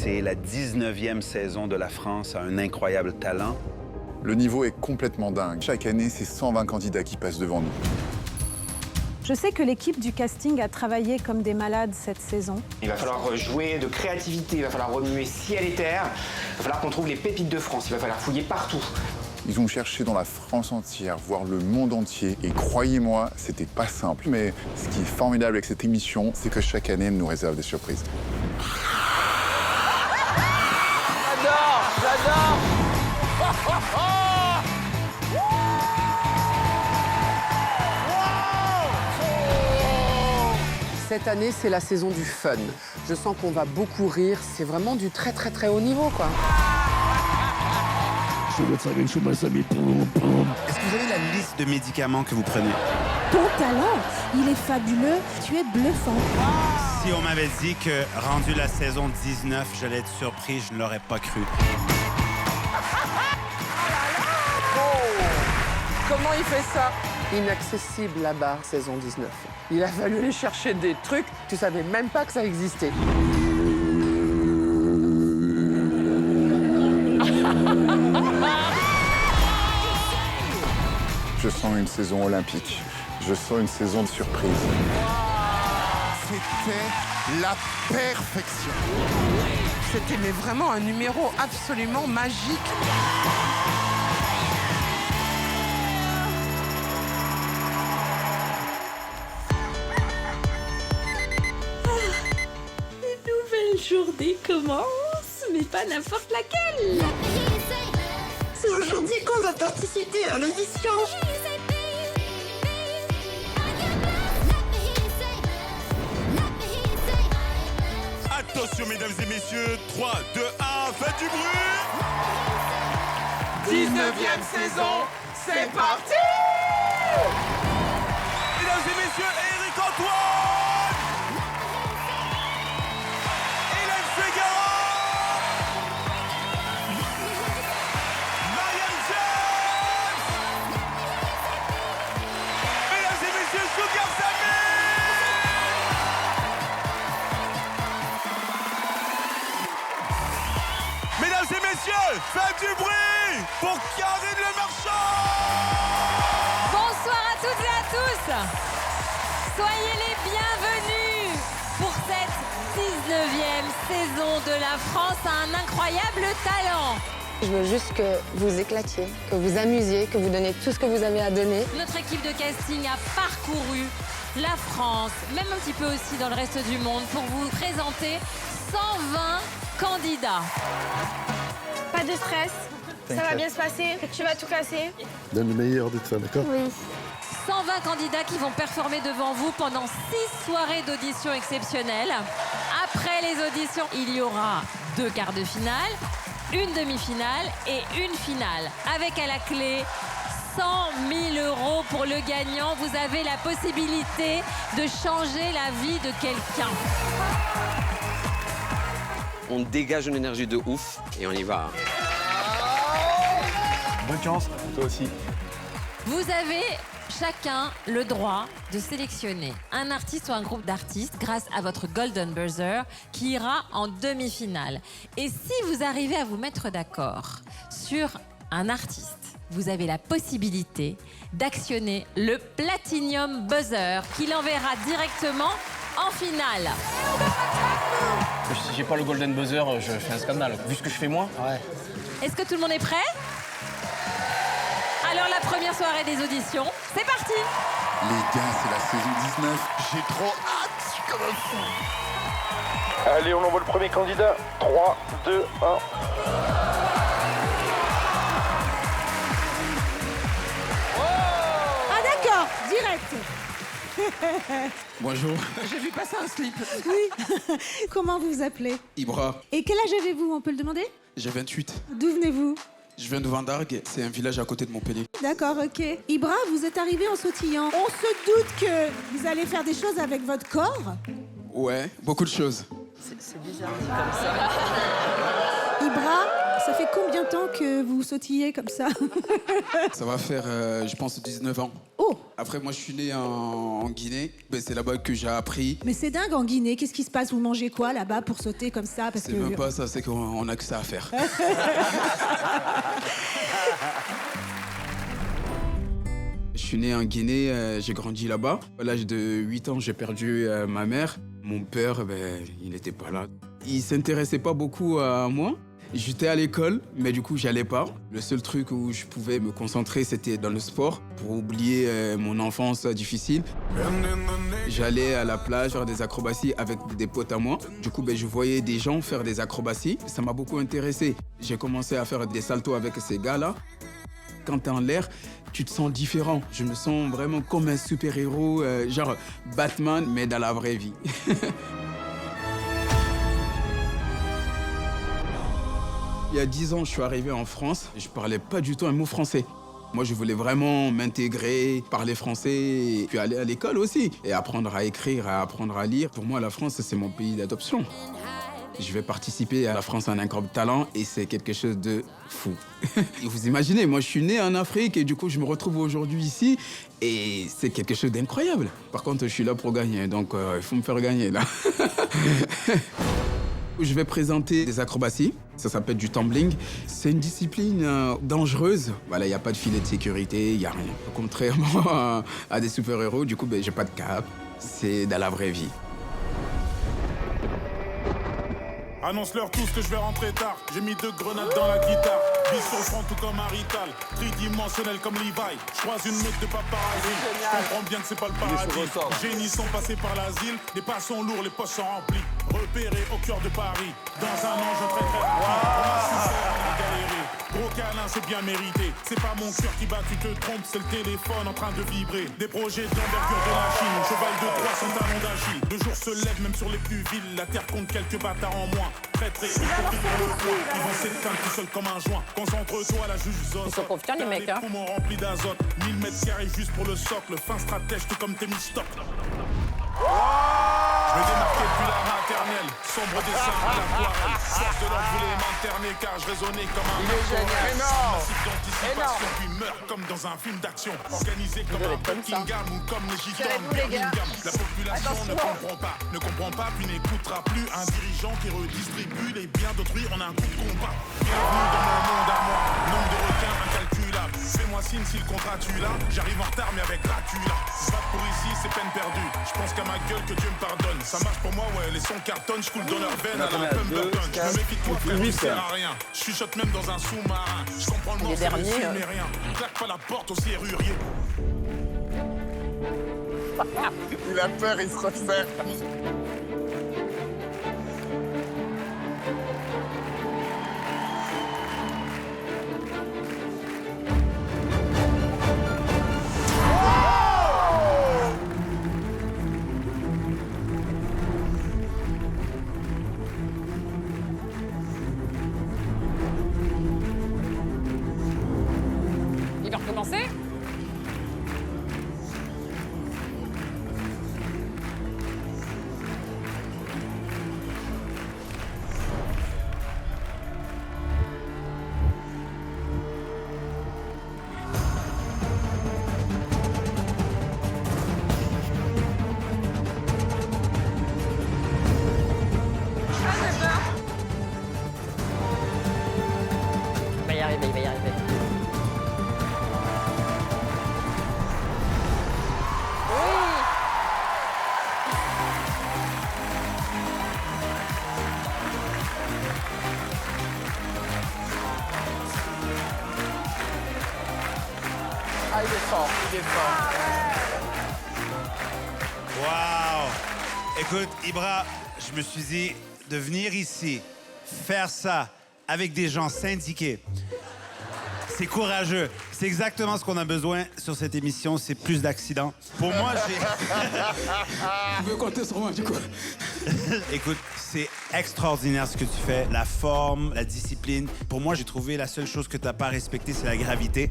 C'est la 19e saison de La France a un incroyable talent. Le niveau est complètement dingue. Chaque année, c'est 120 candidats qui passent devant nous. Je sais que l'équipe du casting a travaillé comme des malades cette saison. Il va falloir jouer de créativité, il va falloir remuer ciel et terre, il va falloir qu'on trouve les pépites de France, il va falloir fouiller partout. Ils ont cherché dans la France entière, voire le monde entier. Et croyez-moi, c'était pas simple. Mais ce qui est formidable avec cette émission, c'est que chaque année, elle nous réserve des surprises. J'adore. Cette année, c'est la saison du fun. Je sens qu'on va beaucoup rire. C'est vraiment du très haut niveau, quoi. Est-ce que vous avez la liste de médicaments que vous prenez? Ton talent, il est fabuleux. Tu es bluffant. Si on m'avait dit que, rendu la saison 19, j'allais être surpris, je ne l'aurais pas cru. Comment il fait ça? Inaccessible là-bas, saison 19. Il a fallu aller chercher des trucs, tu savais même pas que ça existait. Je sens une saison olympique. Je sens une saison de surprise. C'était la perfection. C'était mais vraiment un numéro absolument magique. Nouvelle journée commence, mais pas n'importe laquelle. C'est aujourd'hui qu'on va participer à l'audition. Attention mesdames et messieurs, 3, 2, 1, faites du bruit! 19e saison, c'est parti! Mesdames et messieurs, Éric Antoine! Hélène Ségara! Marianne James! Mesdames et messieurs, Sugar Sammy! Mesdames et messieurs, faites du bruit pour Karine Le Marchand! Bonsoir à toutes et à tous. Soyez les bienvenus pour cette 19e saison de La France a un incroyable talent. Je veux juste que vous éclatiez, que vous amusiez, que vous donniez tout ce que vous avez à donner. Notre équipe de casting a parcouru la France, même un petit peu aussi dans le reste du monde, pour vous présenter 120 candidats. Pas de stress, ça va bien se passer. Tu vas tout casser. Donne le meilleur de toi, d'accord? Oui. 120 candidats qui vont performer devant vous pendant 6 soirées d'audition exceptionnelles. Après les auditions, il y aura 2 quarts de finale, une demi-finale et une finale. Avec à la clé 100 000 € pour le gagnant. Vous avez la possibilité de changer la vie de quelqu'un. On dégage une énergie de ouf et on y va. Bonne chance, toi aussi. Vous avez chacun le droit de sélectionner un artiste ou un groupe d'artistes grâce à votre Golden Buzzer qui ira en demi-finale. Et si vous arrivez à vous mettre d'accord sur un artiste, vous avez la possibilité d'actionner le Platinum Buzzer qui l'enverra directement en finale. Si j'ai pas le Golden Buzzer, je fais un scandale. Vu ce que je fais moi. Ouais. Est-ce que tout le monde est prêt? Alors la première soirée des auditions, c'est parti! Les gars, c'est la saison 19. J'ai trop hâte, je suis comme un fou. Allez, on envoie le premier candidat. 3, 2, 1. Ah d'accord, direct. Bonjour. J'ai vu passer un slip. Oui. Comment vous vous appelez? Ibra, Et quel âge avez-vous, on peut le demander? j'ai 28. D'où venez-vous? Je viens de Vendargue, c'est un village à côté de Montpellier. D'accord, ok. Ibra, vous êtes arrivé en sautillant. On se doute que vous allez faire des choses avec votre corps. Ouais, beaucoup de choses. C'est bizarre dit comme ça. Ibra, ça fait combien de temps que vous sautillez comme ça? Ça va faire, je pense, 19 ans. Oh, Bravo. Après, moi, je suis né en Guinée. Ben, c'est là-bas que j'ai appris. Mais c'est dingue en Guinée. Qu'est-ce qui se passe? Vous mangez quoi là-bas pour sauter comme ça? Parce C'est même pas ça, c'est qu'on a que ça à faire. Je suis né en Guinée, j'ai grandi là-bas. À l'âge de 8 ans, j'ai perdu ma mère. Mon père, ben, il n'était pas là. Il s'intéressait pas beaucoup à moi. J'étais à l'école, mais du coup, j'y allais pas. Le seul truc où je pouvais me concentrer, c'était dans le sport, pour oublier mon enfance difficile. J'allais à la plage faire des acrobaties avec des potes à moi. Du coup, ben, je voyais des gens faire des acrobaties. Ça m'a beaucoup intéressé. J'ai commencé à faire des saltos avec ces gars-là. Quand t'es en l'air, tu te sens différent. Je me sens vraiment comme un super-héros, genre Batman, mais dans la vraie vie. Il y a 10 ans, je suis arrivé en France. Je parlais pas du tout un mot français. Moi, je voulais vraiment m'intégrer, parler français, et puis aller à l'école aussi. Et apprendre à écrire, à apprendre à lire. Pour moi, la France, c'est mon pays d'adoption. Je vais participer à la France en incroyable talent et c'est quelque chose de fou. Et vous imaginez, moi je suis né en Afrique et du coup je me retrouve aujourd'hui ici et c'est quelque chose d'incroyable. Par contre, je suis là pour gagner, donc il faut me faire gagner là. Je vais présenter des acrobaties, ça s'appelle du tumbling. C'est une discipline dangereuse. Voilà, il n'y a pas de filet de sécurité, il n'y a rien. Contrairement à des super-héros, du coup, ben, j'ai pas de cap. C'est dans la vraie vie. Annonce-leur tous que je vais rentrer tard. J'ai mis 2 grenades dans la guitare. Bis sur le front tout comme un rital. Tridimensionnel comme Levi. Je croise une meute de paparazzi. Je comprends bien que c'est pas le paradis. Génies sont passés par l'asile. Les pas sont lourds, les poches sont remplies. Repérés au cœur de Paris. Dans un an, je très très rapide. On a souffert, on a galéré. Gros câlin, c'est bien mérité. C'est pas mon cœur qui bat, tu te trompes. C'est le téléphone en train de vibrer. Des projets d'envergure de la Chine. Cheval de 300 talons d'agile. Le jour se lève même sur les plus villes. La terre compte quelques bâtards en moins. Traître et hypocrite pour le point. Ils vont s'éteindre tout seuls comme un joint. Concentre-toi, la juge Zozo. Ils sont confiants, les mecs, hein. Les poumons remplis d'azote. 1000 mètres carrés juste pour le socle. Fin stratège, tout comme Thémistocle. Je me démarquais depuis la maternelle. Sombre dessin de l'aquarelle. Force de l'ordre voulait m'interner car je résonnais comme un massif d'anticipation puis meurt comme dans un film d'action. Organisé comme un Buckingham ou comme les gitans de Birmingham. La population ne comprend pas puis n'écoutera plus un dirigeant qui redistribue les biens d'autrui en un coup de combat. Bienvenue dans mon monde à moi. Nombre de requins incalculable. Fais-moi signe si le contrat tu l'as. J'arrive en retard mais avec Dracula. Se battre pour ici c'est peine perdue. Je pense qu'à ma gueule que Dieu me pardonne. Ça marche pour moi, ouais, les sons cartonnent, je coule dans leur veine à la Pemberton. Je me méfie de toi, frère, tu sers à rien. Je chuchote même dans un sous-marin. Je comprends le morceau, mais je mais rien. Claque pas la porte au serrurier. Il a peur, il se resserre. Il va recommencer. Il va y arriver, il va y arriver. Ah, il est fort, il est fort. Waouh! Écoute, Ibra, je me suis dit de venir ici, faire ça avec des gens syndiqués. C'est courageux. C'est exactement ce qu'on a besoin sur cette émission, c'est plus d'accidents. Pour moi, j'ai... Tu veux compter sur moi, du coup? Écoute, c'est extraordinaire ce que tu fais. La forme, la discipline. Pour moi, j'ai trouvé la seule chose que tu n'as pas respectée, c'est la gravité.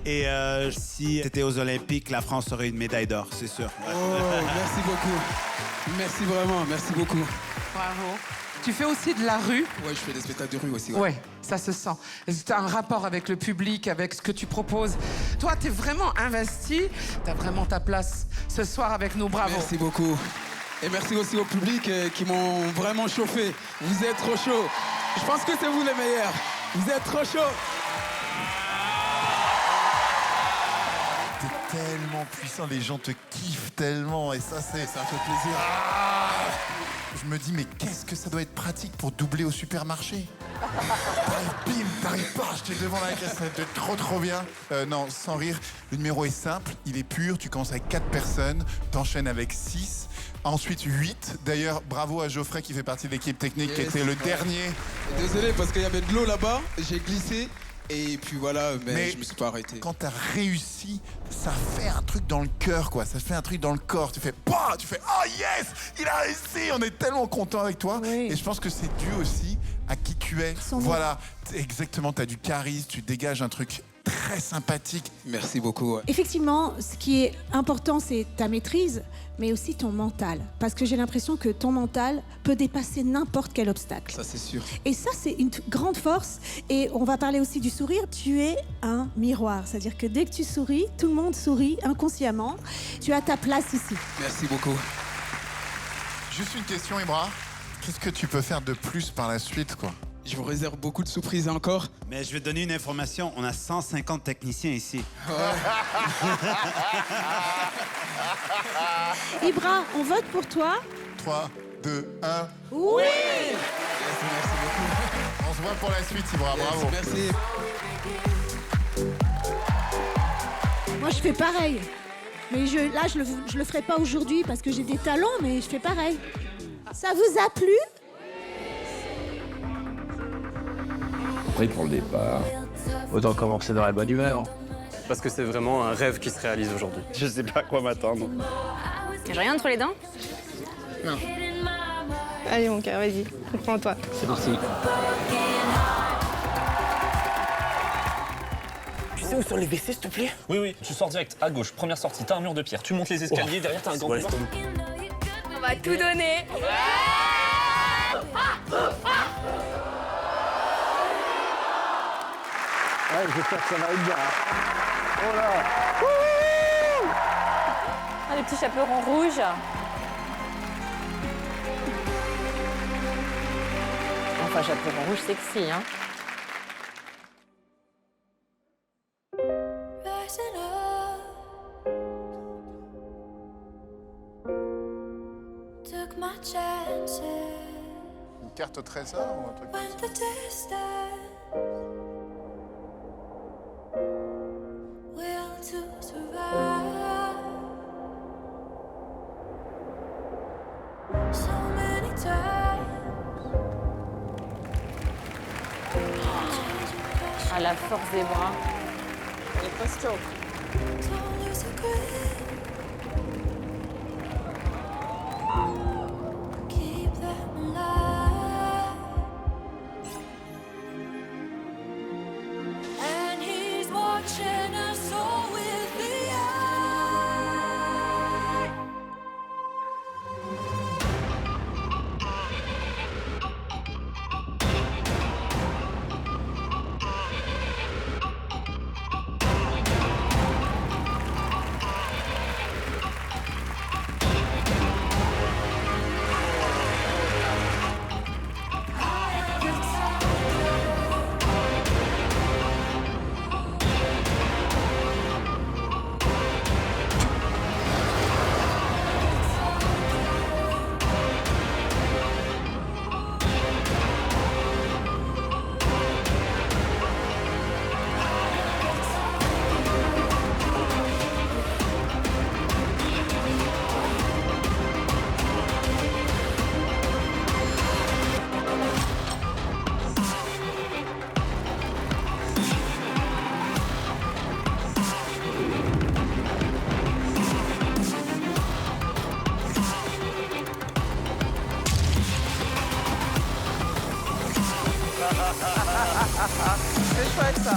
Et si tu étais aux Olympiques, la France aurait une médaille d'or, c'est sûr. Oh, merci beaucoup. Merci vraiment, merci beaucoup. Bravo. Tu fais aussi de la rue. Ouais, je fais des spectacles de rue aussi. Ouais, ça se sent. Tu as un rapport avec le public, avec ce que tu proposes. Toi, tu es vraiment investi. Tu as vraiment ta place ce soir avec nous. Bravo. Merci beaucoup. Et merci aussi au public qui m'ont vraiment chauffé. Vous êtes trop chaud. Je pense que c'est vous les meilleurs. Vous êtes trop chaud. T'es tellement puissant, les gens te kiffent tellement et ça fait plaisir. Je me dis mais qu'est-ce que ça doit être pratique pour doubler au supermarché. T'arrives pas à acheter devant la caisse, ça doit être trop bien. Non, sans rire, le numéro est simple, il est pur, tu commences avec 4 personnes, t'enchaînes avec 6, ensuite 8. D'ailleurs, bravo à Geoffrey qui fait partie de l'équipe technique, qui était le dernier. Désolé parce qu'il y avait de l'eau là-bas, j'ai glissé. Et puis voilà, mais je me suis pas arrêté. Quand t'as réussi, ça fait un truc dans le cœur, quoi. Ça fait un truc dans le corps. Tu fais, bah, tu fais, oh yes, il a réussi. On est tellement content avec toi. Oui. Et je pense que c'est dû aussi à qui tu es. Voilà, exactement. T'as du charisme, tu dégages un truc très sympathique. Merci beaucoup. Ouais. Effectivement, ce qui est important, c'est ta maîtrise, mais aussi ton mental. Parce que j'ai l'impression que ton mental peut dépasser n'importe quel obstacle. Ça, c'est sûr. Et ça, c'est une grande force. Et on va parler aussi du sourire. Tu es un miroir. C'est-à-dire que dès que tu souris, tout le monde sourit inconsciemment. Tu as ta place ici. Merci beaucoup. Juste une question, Ibra. Qu'est-ce que tu peux faire de plus par la suite, quoi? Je vous réserve beaucoup de surprises encore. Mais je vais te donner une information. On a 150 techniciens ici. Ibra, on vote pour toi. 3, 2, 1. Oui! Merci beaucoup. On se voit pour la suite, Ibra. Bravo. Merci. Moi, je fais pareil. Mais là, je le ferai pas aujourd'hui parce que j'ai des talents, mais je fais pareil. Ça vous a plu? Prêt pour le départ. Autant commencer dans la bonne humeur. Parce que c'est vraiment un rêve qui se réalise aujourd'hui. Je sais pas à quoi m'attendre. J'ai rien entre les dents? Non. Allez mon cœur, vas-y, prends-toi. C'est parti. Tu sais où sont les WC, s'il te plaît? Oui, tu sors direct à gauche, première sortie, t'as un mur de pierre, tu montes les escaliers, derrière t'as un grand couloir. On va tout donner. Ouais, j'espère que ça va être bien. Oh là! Ah, les petits chaperons rouges. Enfin, chaperon rouge sexy, hein. Une carte au trésor ou un truc comme ça? À la force des bras. Elle est costaud. C'est chouette ça.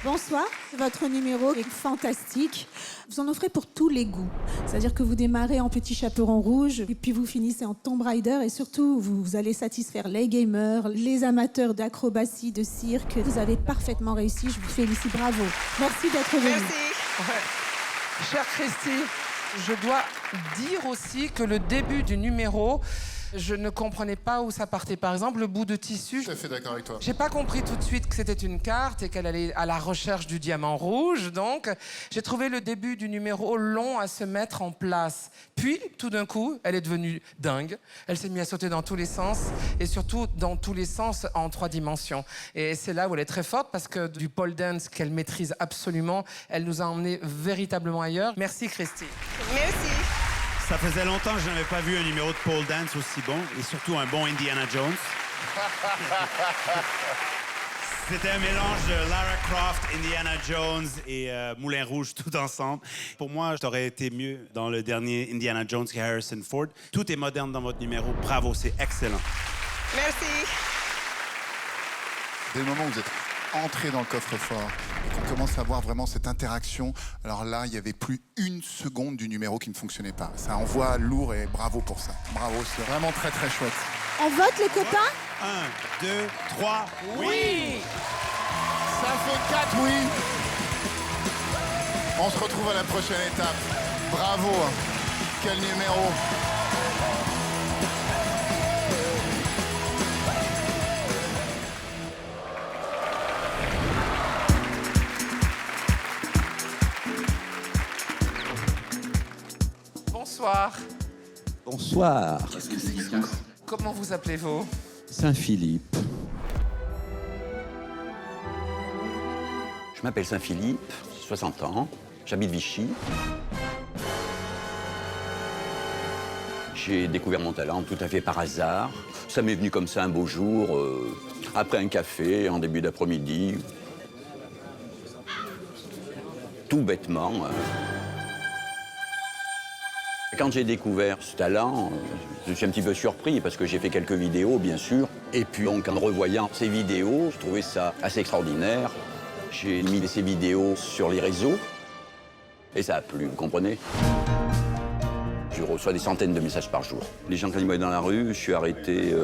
Bonsoir, votre numéro est fantastique. Vous en offrez pour tous les goûts. C'est-à-dire que vous démarrez en petit chaperon rouge, et puis vous finissez en Tomb Raider, et surtout, vous allez satisfaire les gamers, les amateurs d'acrobatie, de cirque. Vous avez parfaitement réussi, je vous félicite, bravo. Merci d'être venu. Merci. Ouais. Chère Christy, je dois dire aussi que le début du numéro, je ne comprenais pas où ça partait. Par exemple, le bout de tissu. Tout à fait d'accord avec toi. J'ai pas compris tout de suite que c'était une carte et qu'elle allait à la recherche du diamant rouge. Donc, j'ai trouvé le début du numéro long à se mettre en place. Puis, tout d'un coup, elle est devenue dingue. Elle s'est mise à sauter dans tous les sens et surtout dans tous les sens en 3 dimensions. Et c'est là où elle est très forte parce que du pole dance qu'elle maîtrise absolument, elle nous a emmenés véritablement ailleurs. Merci, Christy. Merci. Ça faisait longtemps que je n'avais pas vu un numéro de pole dance aussi bon, et surtout un bon Indiana Jones. C'était un mélange de Lara Croft, Indiana Jones et Moulin Rouge tout ensemble. Pour moi, j'aurais été mieux dans le dernier Indiana Jones que Harrison Ford. Tout est moderne dans votre numéro. Bravo, c'est excellent. Merci. Dès le moment où vous êtes entré dans le coffre-fort et qu'on commence à voir vraiment cette interaction, alors là, il n'y avait plus une seconde du numéro qui ne fonctionnait pas. Ça envoie lourd et bravo pour ça. Bravo, c'est vraiment très très chouette. On vote les copains ? 1, 2, 3, oui! Ça fait 4 oui! On se retrouve à la prochaine étape. Bravo! Quel numéro! Bonsoir. Bonsoir. Comment vous appelez-vous? Saint-Philippe. Je m'appelle Saint-Philippe, 60 ans, j'habite Vichy. J'ai découvert mon talent tout à fait par hasard. Ça m'est venu comme ça un beau jour, après un café, en début d'après-midi. Tout bêtement. Quand j'ai découvert ce talent, je suis un petit peu surpris parce que j'ai fait quelques vidéos, bien sûr. Et puis, donc, en revoyant ces vidéos, je trouvais ça assez extraordinaire. J'ai mis ces vidéos sur les réseaux et ça a plu, vous comprenez? Je reçois des centaines de messages par jour. Les gens, quand ils me voient dans la rue, je suis arrêté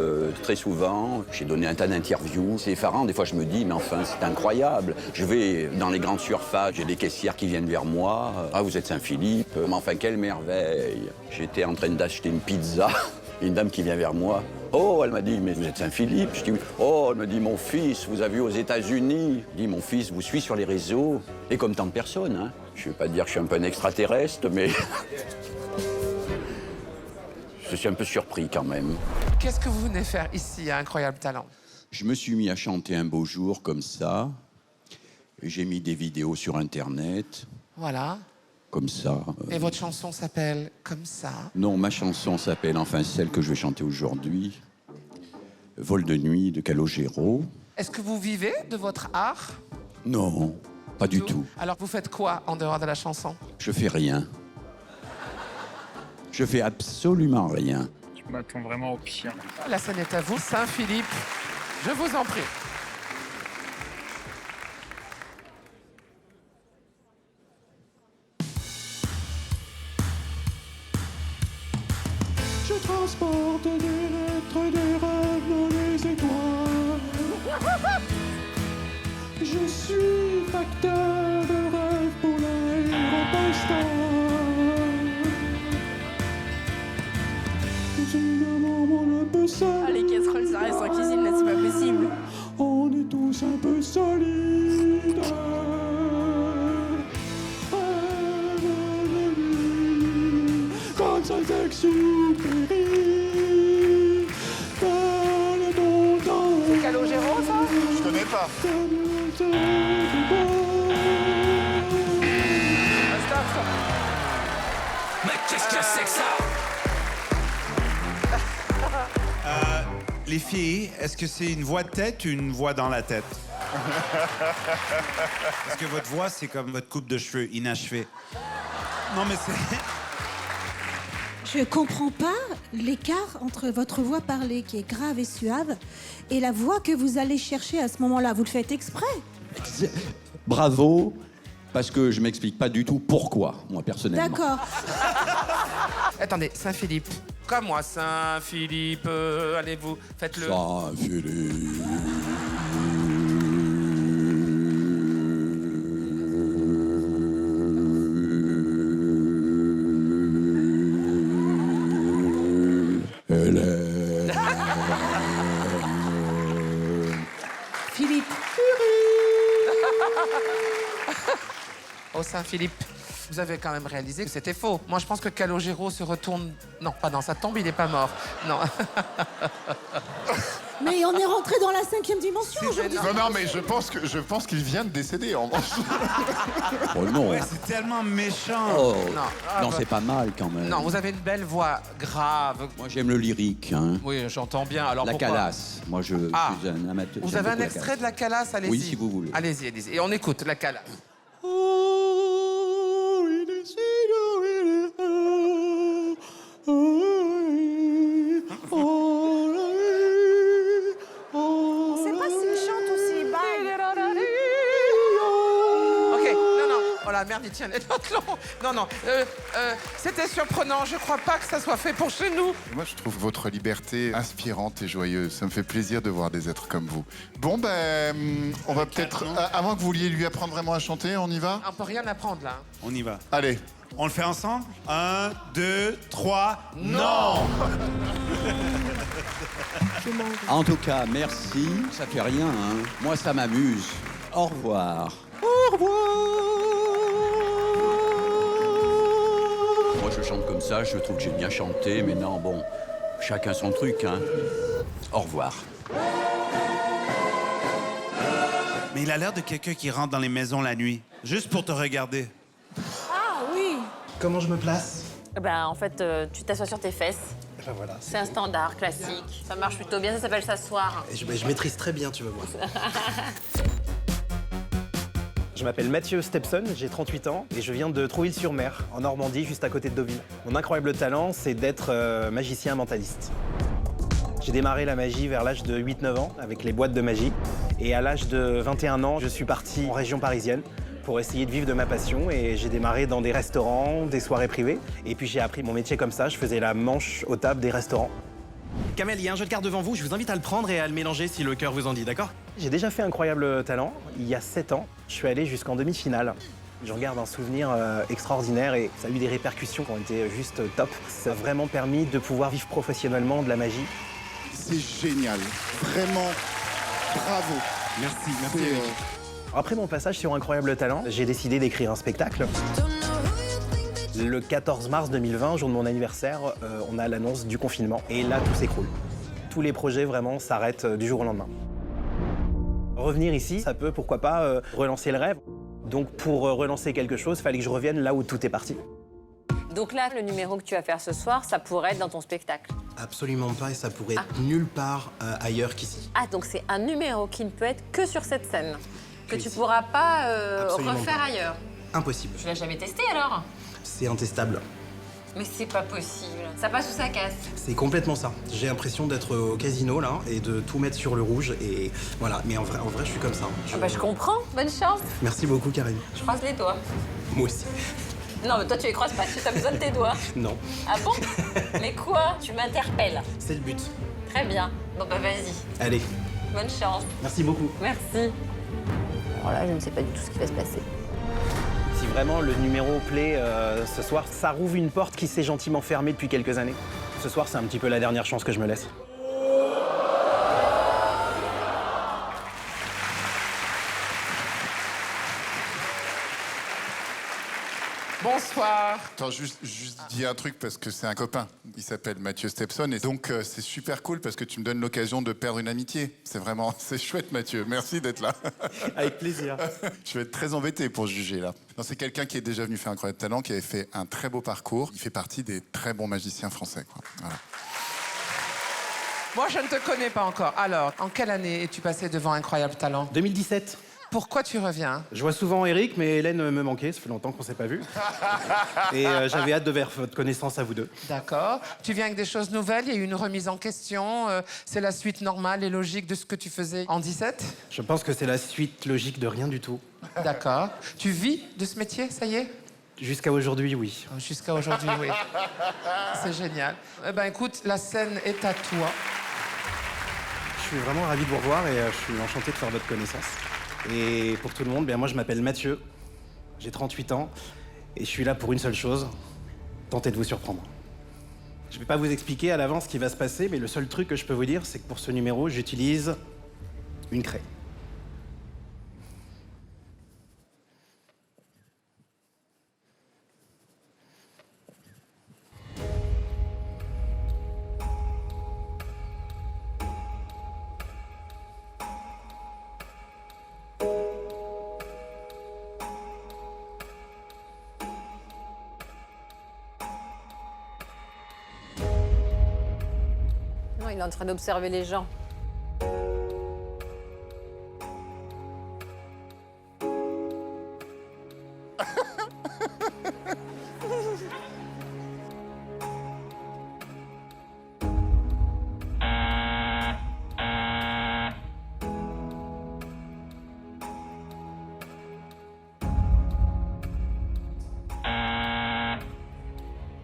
très souvent. J'ai donné un tas d'interviews. C'est effarant. Des fois, je me dis, mais enfin, c'est incroyable. Je vais dans les grandes surfaces, j'ai des caissières qui viennent vers moi. Ah, vous êtes Saint-Philippe. Mais enfin, quelle merveille. J'étais en train d'acheter une pizza. Une dame qui vient vers moi. Oh, elle m'a dit, mais vous êtes Saint-Philippe? Je dis oui. Oh, elle me dit, mon fils, vous avez vu aux États-Unis? Je dis, mon fils vous suit sur les réseaux. Et comme tant de personnes, hein. Je ne vais pas dire que je suis un peu un extraterrestre, mais... Je suis un peu surpris quand même. Qu'est-ce que vous venez faire ici à Incroyable Talent? Je me suis mis à chanter un beau jour comme ça. J'ai mis des vidéos sur Internet. Voilà. Comme ça. Et votre chanson s'appelle Comme ça? Non, ma chanson s'appelle, enfin celle que je vais chanter aujourd'hui, Vol de nuit de Calogero. Est-ce que vous vivez de votre art? Non, pas du tout. Alors vous faites quoi en dehors de la chanson? Je fais rien. Je fais absolument rien. Je m'attends vraiment au pire. La scène est à vous, Saint-Philippe. Je vous en prie. Je transporte des lettres, des rêves dans les étoiles. Je suis facteur de rêve pour l'aéropostale. Ah, les casseroles, ça reste en cuisine, là, c'est pas possible. On est tous un peu solides. Comme ça s'exupérie. Dans le bon temps. C'est Calogero, ça? Je connais pas. Mais qu'est-ce que c'est que ça? Les filles, est-ce que c'est une voix de tête ou une voix dans la tête? Parce que votre voix, c'est comme votre coupe de cheveux inachevée. Non, mais c'est... Je comprends pas l'écart entre votre voix parlée, qui est grave et suave, et la voix que vous allez chercher à ce moment-là. Vous le faites exprès? Bravo, parce que je m'explique pas du tout pourquoi, moi, personnellement. D'accord. Attendez, Saint-Philippe. Comme moi, Saint-Philippe. Allez-vous, faites-le. Saint-Philippe. Philippe. Oh, Saint-Philippe. Vous avez quand même réalisé que c'était faux. Moi, je pense que Calogero se retourne... Non, pas dans sa tombe, il n'est pas mort. Non. Mais on est rentré dans la 5e dimension aujourd'hui. Non, mais je pense qu'il vient de décéder en Oh non. Ouais, c'est tellement méchant. Oh. Non. Non, c'est pas mal quand même. Non, vous avez une belle voix grave. Moi, j'aime le lyrique. Hein. Oui, j'entends bien. Alors La pourquoi Calas. Moi, je suis un amateur. Vous j'aime avez un beaucoup la extrait Calas. de la Calas? Allez-y. Oui, si vous voulez. Allez-y, allez-y. Et on écoute la Calas. On sait pas s'il chante ou s'il baille. Ok, non. Oh la merde, il tient les notes longs. Non. C'était surprenant. Je crois pas que ça soit fait pour chez nous. Moi, je trouve votre liberté inspirante et joyeuse. Ça me fait plaisir de voir des êtres comme vous. Bon, on va peut-être... Avant que vous vouliez lui apprendre vraiment à chanter, on y va? On peut rien apprendre, là. On y va. Allez. On le fait ensemble? 1, 2, 3... Non! En tout cas, merci. Ça fait rien, hein. Moi, ça m'amuse. Au revoir. Au revoir! Moi, je chante comme ça. Je trouve que j'ai bien chanté. Mais non, bon, chacun son truc, hein. Au revoir. Mais il a l'air de quelqu'un qui rentre dans les maisons la nuit, juste pour te regarder. Ah oui. Comment je me place? Ben, en fait, tu t'assois sur tes fesses. Ben voilà. C'est un standard classique. Ça marche plutôt bien, ça s'appelle s'asseoir. Et je maîtrise très bien, tu vas voir. Je m'appelle Mathieu Stepson, j'ai 38 ans et je viens de Trouville-sur-Mer, en Normandie, juste à côté de Deauville. Mon incroyable talent, c'est d'être magicien mentaliste. J'ai démarré la magie vers l'âge de 8-9 ans avec les boîtes de magie. Et à l'âge de 21 ans, je suis parti en région parisienne pour essayer de vivre de ma passion. Et j'ai démarré dans des restaurants, des soirées privées. Et puis j'ai appris mon métier comme ça, je faisais la manche aux tables des restaurants. Kamel, il y a un jeu de cartes devant vous, je vous invite à le prendre et à le mélanger si le cœur vous en dit, d'accord? J'ai déjà fait Incroyable Talent, il y a 7 ans. Je suis allé jusqu'en demi-finale. Je regarde un souvenir extraordinaire et ça a eu des répercussions qui ont été juste top. Ça a vraiment permis de pouvoir vivre professionnellement de la magie. C'est génial. Vraiment, bravo. Merci. Après mon passage sur Incroyable Talent, j'ai décidé d'écrire un spectacle. Le 14 mars 2020, jour de mon anniversaire, on a l'annonce du confinement. Et là, tout s'écroule. Tous les projets, vraiment, s'arrêtent du jour au lendemain. Revenir ici, ça peut, pourquoi pas, relancer le rêve. Donc pour relancer quelque chose, il fallait que je revienne là où tout est parti. Donc là, le numéro que tu vas faire ce soir, ça pourrait être dans ton spectacle. Absolument pas, et ça pourrait être nulle part ailleurs qu'ici. Ah, donc c'est un numéro qui ne peut être que sur cette scène, que tu pourras pas refaire ailleurs. Impossible. Tu l'as jamais testé alors? C'est intestable. Mais c'est pas possible. Ça passe ou ça casse? C'est complètement ça. J'ai l'impression d'être au casino là et de tout mettre sur le rouge et voilà. Mais en vrai, je suis comme ça. Je comprends. Bonne chance. Merci beaucoup, Karine. Je croise les doigts. Moi aussi. Non, mais toi tu les croises pas. Tu as besoin de tes doigts. Non. Ah bon? Mais quoi? Tu m'interpelles. C'est le but. Très bien. Bon bah vas-y. Allez. Bonne chance. Merci beaucoup. Merci. Alors là, je ne sais pas du tout ce qui va se passer. Si vraiment le numéro plaît ce soir, ça rouvre une porte qui s'est gentiment fermée depuis quelques années. Ce soir, c'est un petit peu la dernière chance que je me laisse. Bonsoir. Attends, juste dis un truc parce que c'est un copain. Il s'appelle Mathieu Stepson et donc c'est super cool parce que tu me donnes l'occasion de perdre une amitié. C'est chouette, Mathieu. Merci d'être là. Avec plaisir. Je vais être très embêté pour juger là. Non, c'est quelqu'un qui est déjà venu faire Incroyable Talent, qui avait fait un très beau parcours. Il fait partie des très bons magiciens français, quoi. Voilà. Moi, je ne te connais pas encore. Alors, en quelle année es-tu passé devant Incroyable Talent? 2017. Pourquoi tu reviens? Je vois souvent Eric, mais Hélène me manquait, ça fait longtemps qu'on s'est pas vu. Et j'avais hâte de faire votre connaissance à vous deux. D'accord. Tu viens avec des choses nouvelles, il y a eu une remise en question, c'est la suite normale et logique de ce que tu faisais en 17? Je pense que c'est la suite logique de rien du tout. D'accord. Tu vis de ce métier, ça y est? Jusqu'à aujourd'hui, oui. Jusqu'à aujourd'hui, oui. C'est génial. Eh ben écoute, la scène est à toi. Je suis vraiment ravi de vous revoir et je suis enchanté de faire votre connaissance. Et pour tout le monde, moi je m'appelle Mathieu, j'ai 38 ans et je suis là pour une seule chose, tenter de vous surprendre. Je vais pas vous expliquer à l'avance ce qui va se passer, mais le seul truc que je peux vous dire, c'est que pour ce numéro, j'utilise une craie. Non, il est en train d'observer les gens.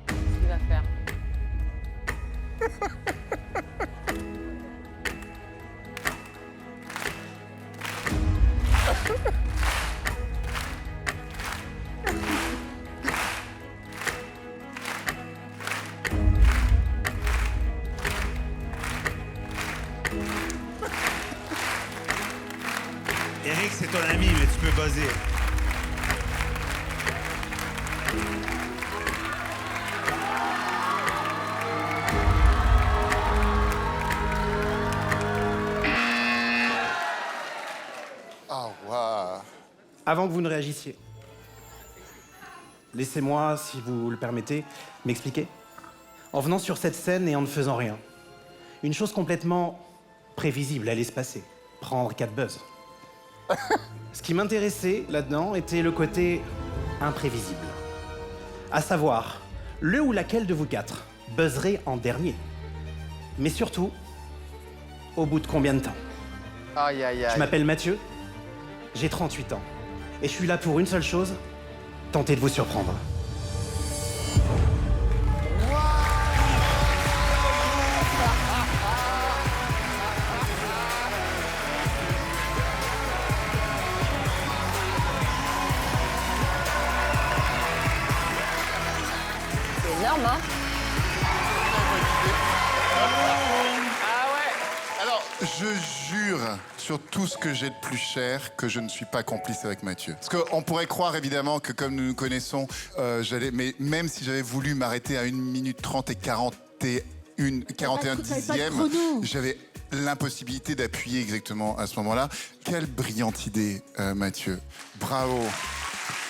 Qu'est-ce qu'il va faire? Eric, c'est ton ami, mais tu peux buzzer. Ah, waouh. Avant que vous ne réagissiez, laissez-moi, si vous le permettez, m'expliquer. En venant sur cette scène et en ne faisant rien, une chose complètement prévisible allait se passer. Prendre 4 buzz. Ce qui m'intéressait là-dedans était le côté imprévisible. À savoir, le ou laquelle de vous 4 buzzerait en dernier. Mais surtout, au bout de combien de temps? Aïe, aïe, aïe. Je m'appelle Mathieu, j'ai 38 ans. Et je suis là pour une seule chose, tenter de vous surprendre. C'est énorme, hein? Ah ouais. Alors, je jure sur tout ce que j'ai de plus cher que je ne suis pas complice avec Mathieu. Parce qu'on pourrait croire évidemment que comme nous nous connaissons, mais même si j'avais voulu m'arrêter à 1 minute 30 et 41 dixièmes, j'avais l'impossibilité d'appuyer exactement à ce moment-là. Quelle brillante idée, Mathieu. Bravo.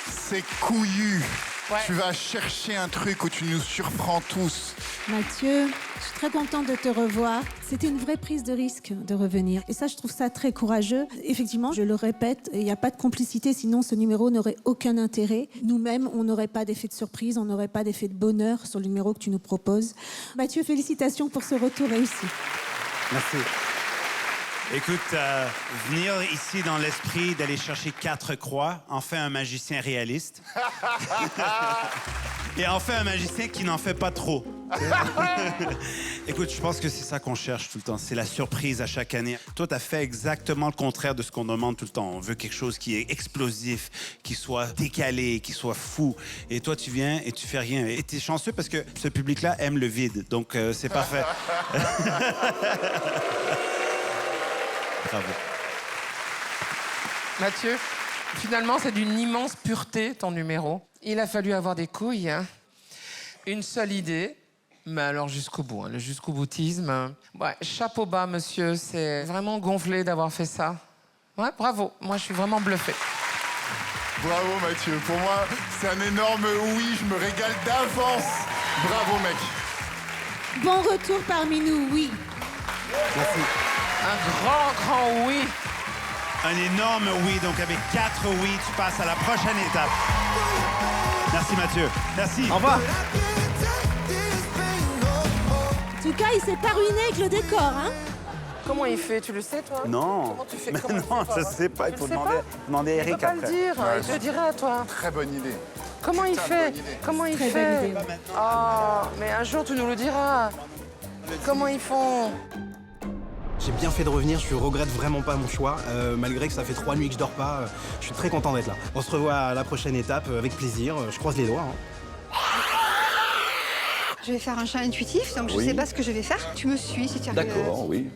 C'est couillu. Ouais. Tu vas chercher un truc où tu nous surprends tous. Mathieu, je suis très contente de te revoir. C'était une vraie prise de risque de revenir. Et ça, je trouve ça très courageux. Effectivement, je le répète, il n'y a pas de complicité, sinon ce numéro n'aurait aucun intérêt. Nous-mêmes, on n'aurait pas d'effet de surprise, on n'aurait pas d'effet de bonheur sur le numéro que tu nous proposes. Mathieu, félicitations pour ce retour réussi. Merci. Écoute, venir ici dans l'esprit d'aller chercher 4 croix, enfin un magicien réaliste. Et enfin un magicien qui n'en fait pas trop. Écoute, je pense que c'est ça qu'on cherche tout le temps, c'est la surprise à chaque année. Toi, t'as fait exactement le contraire de ce qu'on demande tout le temps. On veut quelque chose qui est explosif, qui soit décalé, qui soit fou. Et toi, tu viens et tu fais rien. Et t'es chanceux parce que ce public-là aime le vide, donc c'est parfait. Bravo. Mathieu, finalement, c'est d'une immense pureté, ton numéro. Il a fallu avoir des couilles, hein. Une seule idée, mais alors jusqu'au bout, hein, le jusqu'au boutisme. Ouais, chapeau bas, monsieur, c'est vraiment gonflé d'avoir fait ça. Ouais, bravo, moi je suis vraiment bluffé. Bravo Mathieu, pour moi c'est un énorme oui, je me régale d'avance. Bravo mec. Bon retour parmi nous, oui. Merci. Un grand oui. Un énorme oui. Donc avec 4 oui, tu passes à la prochaine étape. Merci Mathieu. Merci. Au revoir. En tout cas, il s'est pas ruiné avec le décor, hein? Comment il fait? Tu le sais, toi? Non. Comment tu fais? Mais Comment non, tu fais, je toi? sais pas. Il Tu faut le sais demander à Il Eric peut pas après. le dire. Il te le dira, toi. Très bonne idée. Comment il fait? Comment il Très fait? bonne idée. Oh, mais un jour, tu nous le diras. Comment ils font? J'ai bien fait de revenir, je regrette vraiment pas mon choix, malgré que ça fait 3 nuits que je dors pas. Je suis très content d'être là. On se revoit à la prochaine étape avec plaisir, je croise les doigts. Hein. Je vais faire un chant intuitif, donc je sais pas ce que je vais faire. Tu me suis si tu arrives. D'accord, oui.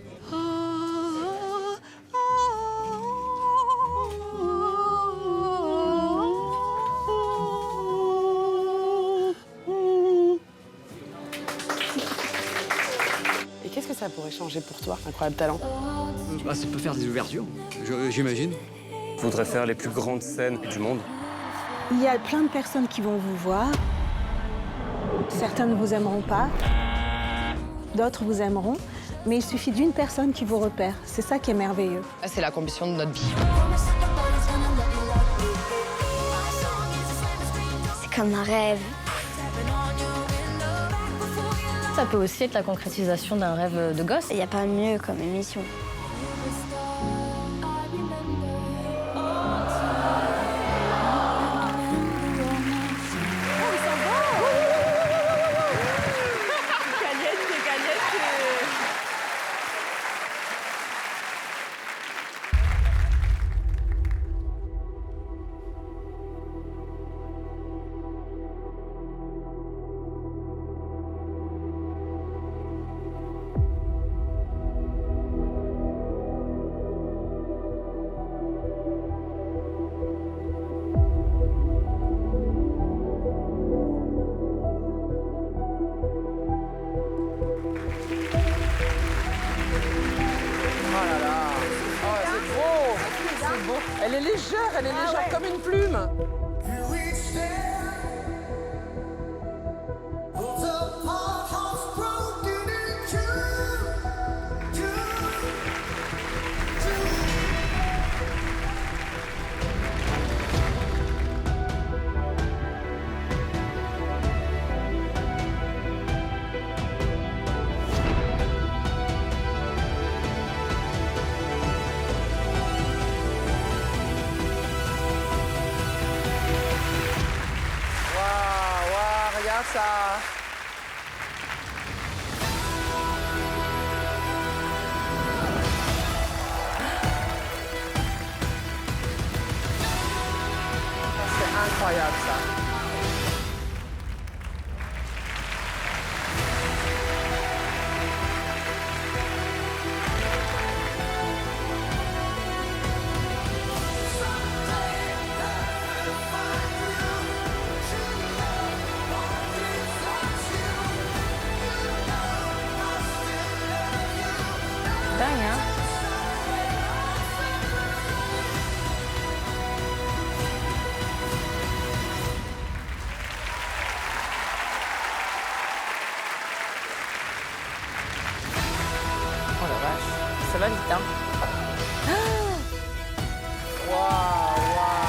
Et qu'est-ce que ça pourrait changer pour toi, Incroyable Talent? Bah, ça peut faire des ouvertures, j'imagine. Je voudrais faire les plus grandes scènes du monde. Il y a plein de personnes qui vont vous voir. Certains ne vous aimeront pas. D'autres vous aimeront. Mais il suffit d'une personne qui vous repère. C'est ça qui est merveilleux. C'est la condition de notre vie. C'est comme un rêve. Ça peut aussi être la concrétisation d'un rêve de gosse. Il n'y a pas mieux comme émission. Elle est légère comme une plume. Ça. C'est incroyable ça. Oh la vache, ça va vite, hein? Waouh, waouh!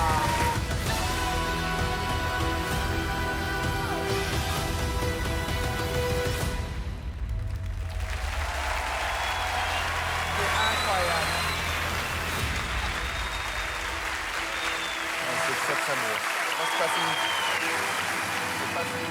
C'est incroyable. C'est très très beau. C'est pas fini. C'est pas fini.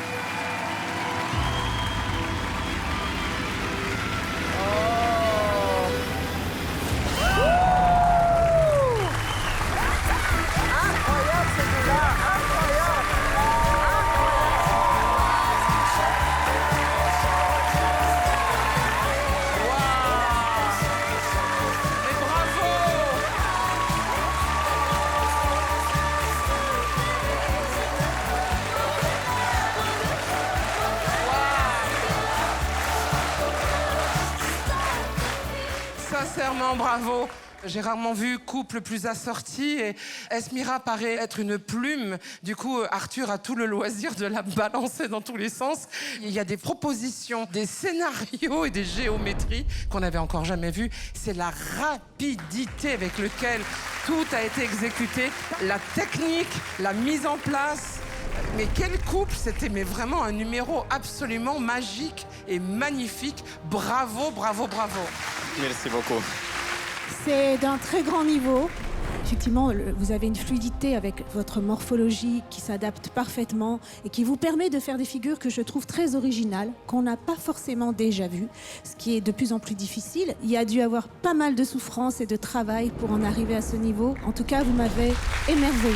Sincèrement, bravo. J'ai rarement vu couple plus assorti et Esmira paraît être une plume. Du coup, Arthur a tout le loisir de la balancer dans tous les sens. Il y a des propositions, des scénarios et des géométries qu'on n'avait encore jamais vues. C'est la rapidité avec laquelle tout a été exécuté, la technique, la mise en place. Mais quel couple, c'était vraiment un numéro absolument magique et magnifique. Bravo, bravo, bravo. Merci beaucoup. C'est d'un très grand niveau. Effectivement, vous avez une fluidité avec votre morphologie qui s'adapte parfaitement et qui vous permet de faire des figures que je trouve très originales, qu'on n'a pas forcément déjà vues, ce qui est de plus en plus difficile. Il y a dû avoir pas mal de souffrance et de travail pour en arriver à ce niveau. En tout cas, vous m'avez émerveillée.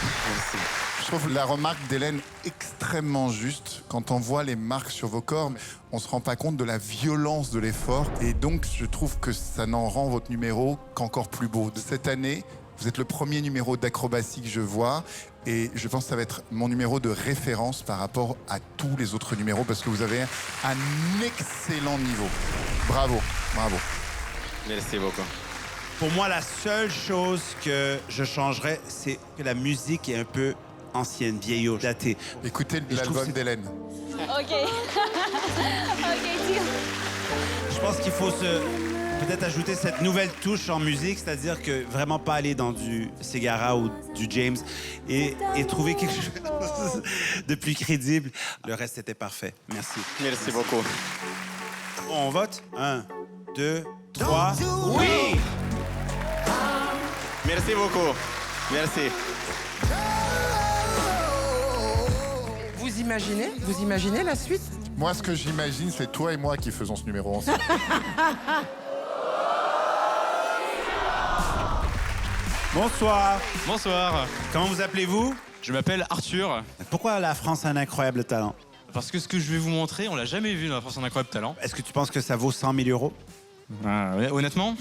Merci. Je trouve la remarque d'Hélène extrêmement juste. Quand on voit les marques sur vos corps, on se rend pas compte de la violence de l'effort. Et donc, je trouve que ça n'en rend votre numéro qu'encore plus beau. Cette année, vous êtes le premier numéro d'acrobatie que je vois. Et je pense que ça va être mon numéro de référence par rapport à tous les autres numéros parce que vous avez un excellent niveau. Bravo, bravo. Merci beaucoup. Pour moi, la seule chose que je changerais, c'est que la musique est un peu ancienne, vieillot, datée. Écoutez l'album d'Hélène. Ok. Ok, Je pense qu'il faut peut-être ajouter cette nouvelle touche en musique, c'est-à-dire que vraiment pas aller dans du Segarra ou du James et trouver quelque chose de plus crédible. Le reste était parfait. Merci. Merci beaucoup. On vote. 1, 2, 3. Oui! Merci beaucoup. Merci. Vous imaginez la suite? Moi, ce que j'imagine, c'est toi et moi qui faisons ce numéro ensemble. Bonsoir. Bonsoir. Comment vous appelez-vous? Je m'appelle Arthur. Pourquoi la France a un incroyable talent? Parce que ce que je vais vous montrer, on l'a jamais vu dans la France a un incroyable talent. Est-ce que tu penses que ça vaut 100 000 euros? Ah, ouais, honnêtement.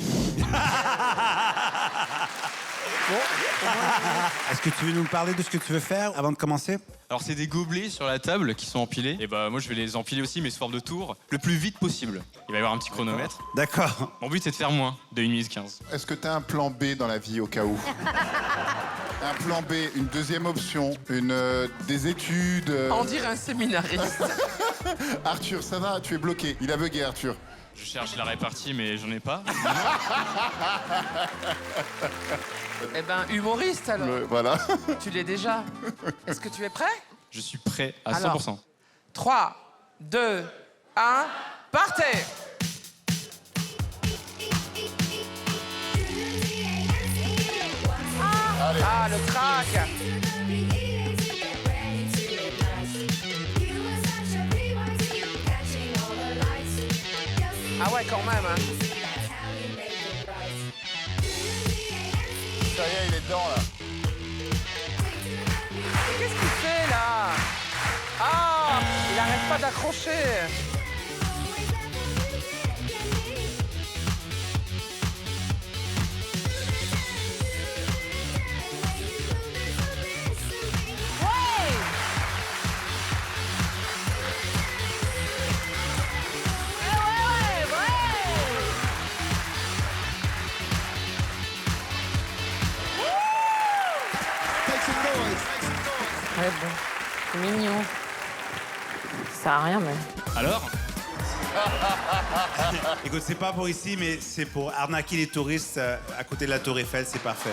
Est-ce que tu veux nous parler de ce que tu veux faire avant de commencer? Alors c'est des gobelets sur la table qui sont empilés. Et bah moi je vais les empiler aussi, mais sous forme de tour, le plus vite possible. Il va y avoir un petit chronomètre. D'accord. Mon but c'est de faire moins de 1 minute 15. Est-ce que tu as un plan B dans la vie au cas où? Un plan B, une deuxième option, des études. En dire un séminariste. Arthur, ça va, tu es bloqué. Il a bugué, Arthur. Je cherche la répartie, mais j'en ai pas. Eh ben, humoriste alors. Voilà. Tu l'es déjà. Est-ce que tu es prêt? Je suis prêt à 100%. Alors, 3, 2, 1, partez! Ah, le crack! Ah ouais, quand même, hein. Ça y est, il est dedans, là. Qu'est-ce qu'il fait, là? Ah, il arrête pas d'accrocher. Ouais, bon. C'est mignon. Ça sert à rien, mais... Alors? Écoute, c'est pas pour ici, mais c'est pour arnaquer les touristes à côté de la Tour Eiffel, c'est parfait.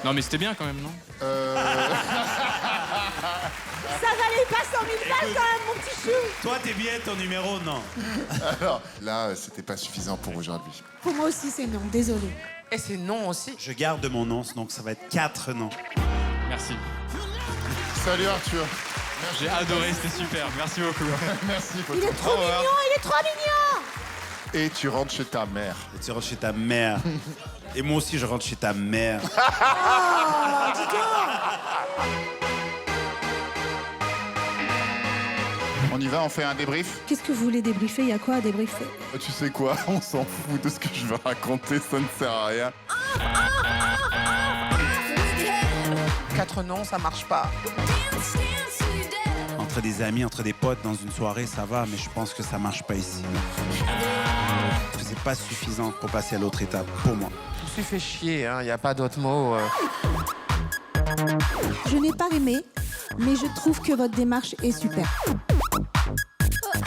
Non mais c'était bien quand même, non? Ça valait pas 100 000 balles quand même, mon petit chou. Toi, t'es bien ton numéro, non? Alors, là, c'était pas suffisant pour aujourd'hui. Pour moi aussi, c'est non. Désolé. Et c'est non aussi. Je garde mon nom, donc ça va être 4 noms. Merci. Salut Arthur. J'ai adoré, c'était super. Merci beaucoup. Merci. Il est trop mignon, il est trop mignon. Et tu rentres chez ta mère. Et tu rentres chez ta mère. Et moi aussi, je rentre chez ta mère. Oh, dis donc. On y va, on fait un débrief? Qu'est-ce que vous voulez débriefer? Il y a quoi à débriefer? Tu sais quoi? On s'en fout de ce que je vais raconter, ça ne sert à rien. 4 noms, ça marche pas. Entre des amis, entre des potes, dans une soirée, ça va, mais je pense que ça marche pas ici. C'est pas suffisant pour passer à l'autre étape, pour moi. Je me suis fait chier, il n'y a pas d'autre mot. Je n'ai pas aimé, mais je trouve que votre démarche est super.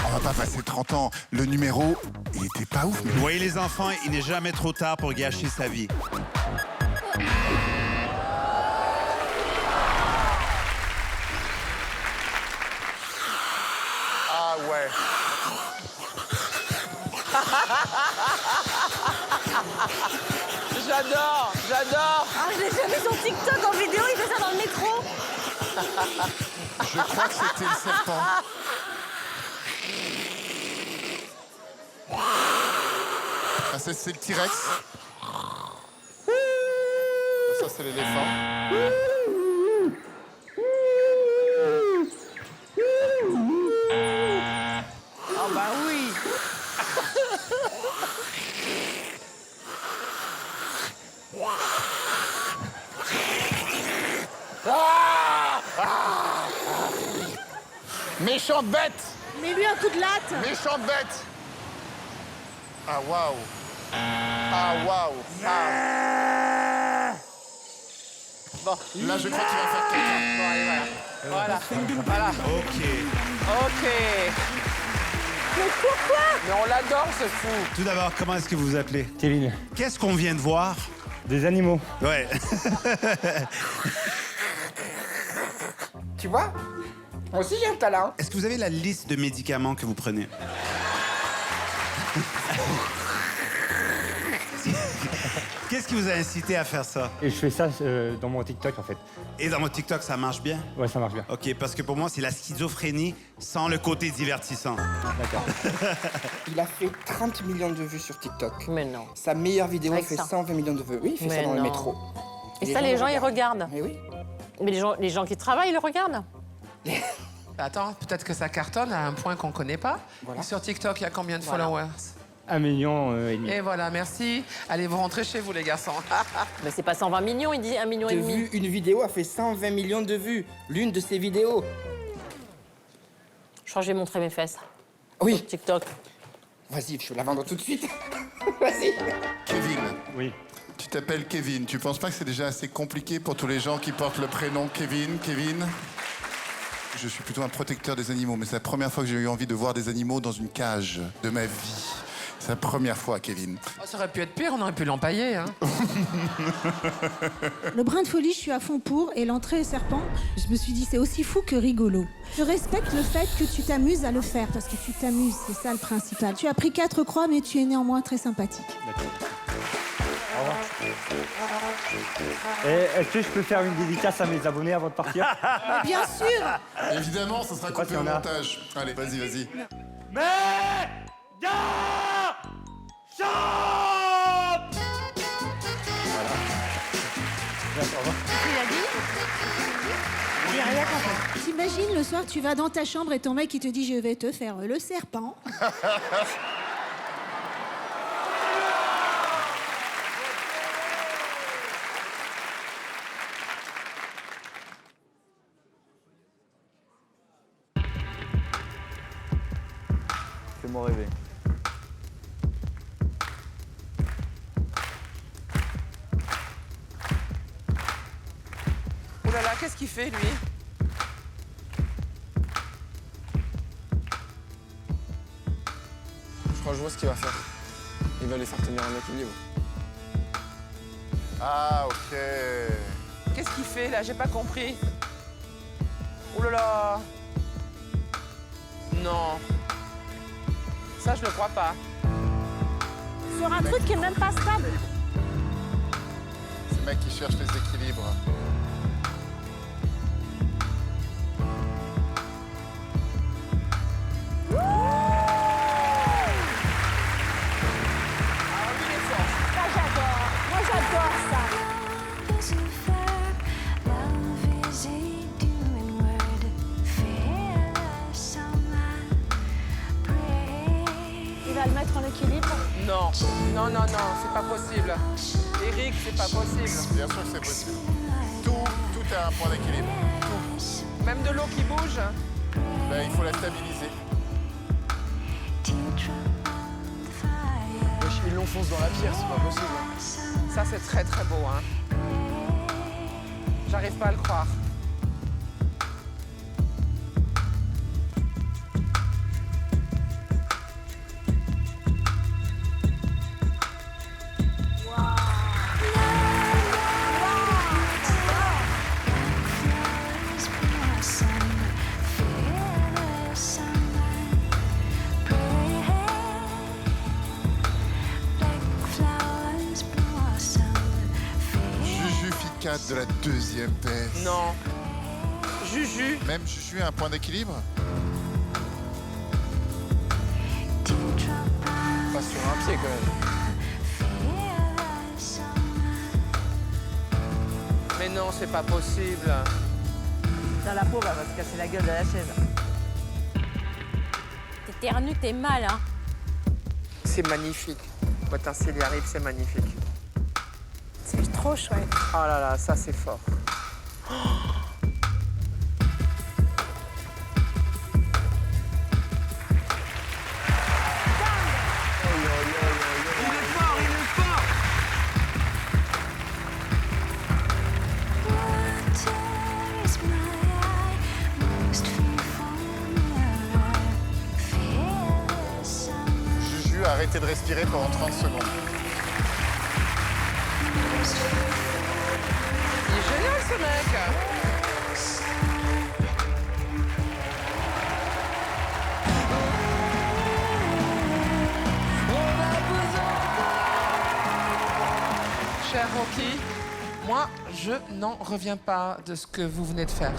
On va pas passer 30 ans. Le numéro, il était pas ouf. Vous voyez les enfants, il n'est jamais trop tard pour gâcher sa vie. Ah ouais. J'adore, j'adore. Ah, je l'ai déjà vu sur TikTok en vidéo, il fait ça dans le métro. Je crois que c'était le serpent. Ah, c'est le T-Rex. Ça, c'est l'éléphant. Ah bah oui. Méchante bête. Mais lui un coup de latte. Méchante bête. Ah waouh. Ah waouh. Ah. Bon. Là, je crois qu'il va faire caca. Bon, allez, voilà. Voilà. Ok. Ok. Mais pourquoi? Mais on l'adore, ce fou. Tout d'abord, comment est-ce que vous vous appelez? Kevin. Qu'est-ce qu'on vient de voir? Des animaux. Ouais. Tu vois? Moi aussi, j'ai un talent. Est-ce que vous avez la liste de médicaments que vous prenez? Qu'est-ce qui vous a incité à faire ça? Et je fais ça dans mon TikTok en fait. Et dans mon TikTok, ça marche bien? Ouais, ça marche bien. OK, parce que pour moi, c'est la schizophrénie sans le côté divertissant. D'accord. Il a fait 30 millions de vues sur TikTok. Mais non. Sa meilleure vidéo Avec fait ça. 120 millions de vues. Oui, il fait Mais ça dans le non. métro. Et ça, les gens, ils regardent. regardent. Mais oui. Mais les gens qui travaillent, ils le regardent. Attends, peut-être que ça cartonne à un point qu'on connaît pas. Voilà. Et sur TikTok, il y a combien de Voilà. followers? 1,5 million et demi. Et voilà, merci. Allez, vous rentrez chez vous, les garçons. Mais c'est pas 120 millions, il dit 1,5 million. Une vidéo a fait 120 millions de vues. L'une de ses vidéos. Je crois que je vais montrer mes fesses. Oui. Sur TikTok. Vas-y, je vais la vendre tout de suite. Vas-y. Kevin. Oui. Tu t'appelles Kevin. Tu penses pas que c'est déjà assez compliqué pour tous les gens qui portent le prénom Kevin? Je suis plutôt un protecteur des animaux, mais c'est la première fois que j'ai eu envie de voir des animaux dans une cage de ma vie. C'est la première fois, Kevin. Oh, ça aurait pu être pire, on aurait pu l'empailler. Hein. Le brin de folie, je suis à fond pour. Et l'entrée serpent, je me suis dit, c'est aussi fou que rigolo. Je respecte le fait que tu t'amuses à le faire, parce que tu t'amuses, c'est ça le principal. Tu as pris 4 croix, mais tu es néanmoins très sympathique. D'accord. Au revoir. Et est-ce que je peux faire une dédicace à mes abonnés avant de partir? Mais bien sûr. Évidemment, ça sera coupé au montage. Allez, vas-y. T'imagines, le soir, tu vas dans ta chambre et ton mec, il te dit, je vais te faire le serpent. Fais-moi rêver. Oh là là, qu'est-ce qu'il fait, lui? Je crois que je vois ce qu'il va faire. Il va les faire tenir un équilibre. Ah, ok. Qu'est-ce qu'il fait, là? J'ai pas compris. Oh là là. Non. Ça, je le crois pas. Sur un truc qui est même pas stable. C'est le mec qui cherche les équilibres. Ça, j'adore. Moi, j'adore ça. Il va le mettre en équilibre. Non, non, non, non, c'est pas possible. Eric, c'est pas possible. Bien sûr que c'est possible. Tout a un point d'équilibre. Tout. Même de l'eau qui bouge. Ben, il faut la stabiliser. Wesh, il fonce dans la pierre, c'est pas possible. Ça, c'est très très beau, hein. J'arrive pas à le croire. De la deuxième pièce. Non. Juju. Même Juju a un point d'équilibre. Pas sur un pied quand même. Mais non, c'est pas possible. Dans la pauvre, elle va se casser la gueule de la chaise. T'éternues, t'es mal, hein. C'est magnifique. Quand un ciel y arrive, c'est magnifique. C'est trop chouette. Oh là là, ça c'est fort. Oh. Il est fort, il est fort. Juju a arrêté de respirer pendant 30 secondes. Il est génial ce mec. Cher Rocky, moi, je n'en reviens pas de ce que vous venez de faire.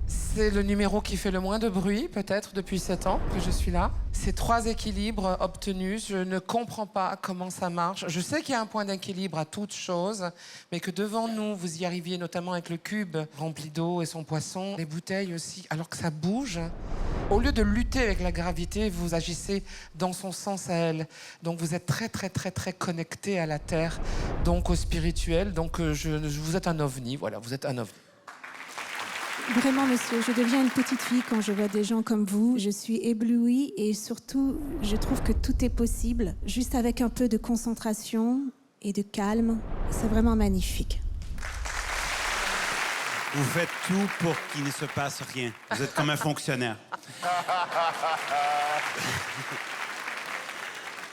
C'est le numéro qui fait le moins de bruit, peut-être, depuis 7 ans que je suis là. Ces 3 équilibres obtenus, je ne comprends pas comment ça marche. Je sais qu'il y a un point d'équilibre à toute chose, mais que devant nous, vous y arriviez notamment avec le cube rempli d'eau et son poisson, les bouteilles aussi, alors que ça bouge. Au lieu de lutter avec la gravité, vous agissez dans son sens à elle. Donc vous êtes très, très, très, très connecté à la Terre, donc au spirituel. Donc vous êtes un ovni, voilà, vous êtes un ovni. Vraiment, monsieur, je deviens une petite fille quand je vois des gens comme vous. Je suis éblouie et surtout, je trouve que tout est possible, juste avec un peu de concentration et de calme. C'est vraiment magnifique. Vous faites tout pour qu'il ne se passe rien. Vous êtes comme un fonctionnaire.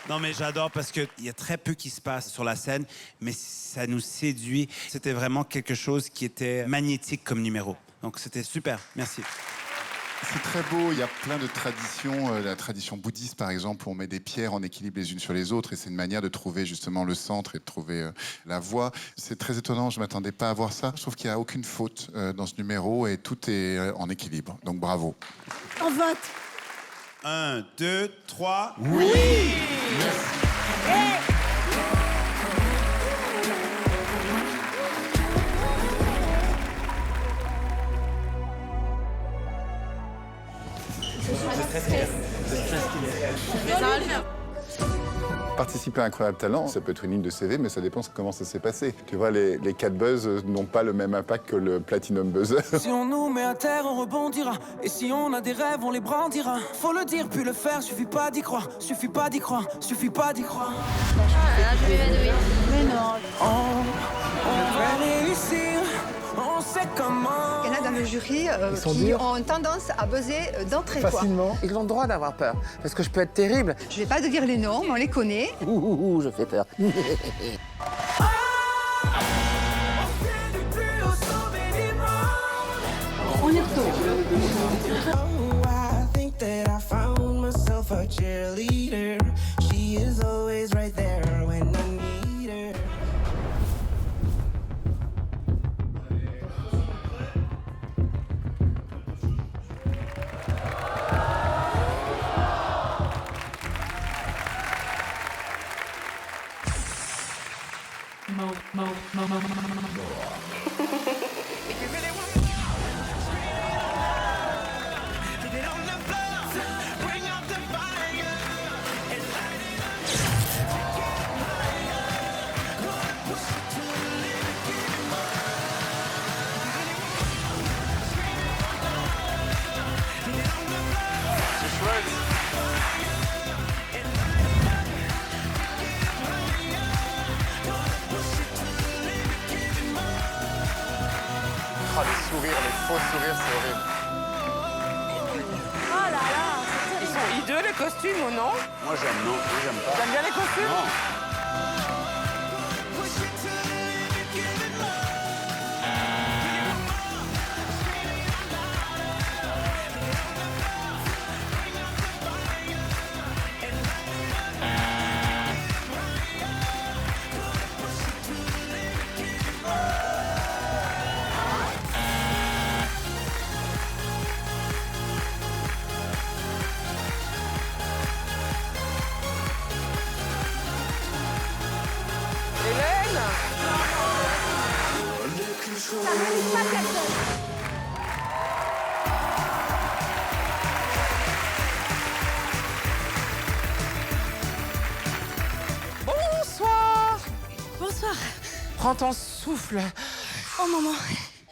Non, mais j'adore parce qu'il y a très peu qui se passe sur la scène, mais ça nous séduit. C'était vraiment quelque chose qui était magnétique comme numéro. Donc c'était super, merci. C'est très beau, il y a plein de traditions. La tradition bouddhiste, par exemple, où on met des pierres en équilibre les unes sur les autres, et c'est une manière de trouver justement le centre et de trouver la voie. C'est très étonnant, je ne m'attendais pas à voir ça. Je trouve qu'il n'y a aucune faute dans ce numéro et tout est en équilibre. Donc bravo. On vote. 1, 2, 3. Oui. Merci. Participer à Incroyable Talent, ça peut être une ligne de CV, mais ça dépend comment ça s'est passé. Tu vois, les 4 buzz n'ont pas le même impact que le Platinum Buzzer. Si on nous met à terre, on rebondira. Et si on a des rêves, on les brandira. Faut le dire, puis le faire, suffit pas d'y croire. Suffit pas d'y croire, suffit pas d'y croire. Je m'évanouis. Mais non. On va réussir, on sait comment. Il y en a dans le jury qui ont tendance à buzzer d'entrée. Facilement. Ils ont le droit d'avoir peur, parce que je peux être terrible. Je vais pas te dire les noms, mais on les connaît. Je fais peur. On y retourne. faux sourire, c'est horrible. Oh là là. Ils sont hideux, les costumes, ou non? Moi, j'aime, non. Moi, j'aime pas. T'aimes bien les costumes? Non. Hélène? Bonsoir. Bonsoir. Prends ton souffle. Oh, Moment.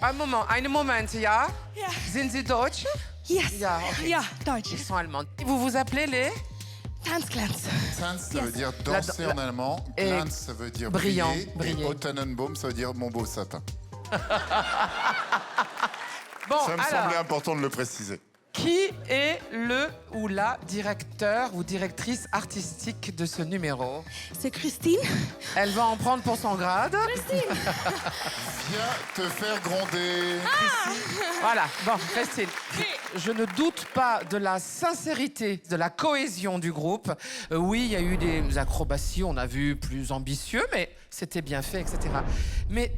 Un moment, einen Moment, ja? Ja. Sind Sie Deutsch? Yes. Ja, okay. Ja, Deutsch. Ils sont allemands. Vous vous appelez les? Tanzglanz. Tanz, ça veut dire danser en allemand. Et Glanz, ça veut dire brillant, briller. Et Autumnenbaum, ça veut dire mon beau sapin. Bon, Ça me alors, semblait important de le préciser. qui est le ou la directeur ou directrice artistique de ce numéro? C'est Christine. Elle va en prendre pour son grade. Christine. Viens te faire gronder. Voilà, bon, Christine. Je ne doute pas de la sincérité, de la cohésion du groupe. Oui, il y a eu des acrobaties, on a vu plus ambitieux, mais c'était bien fait, etc. Mais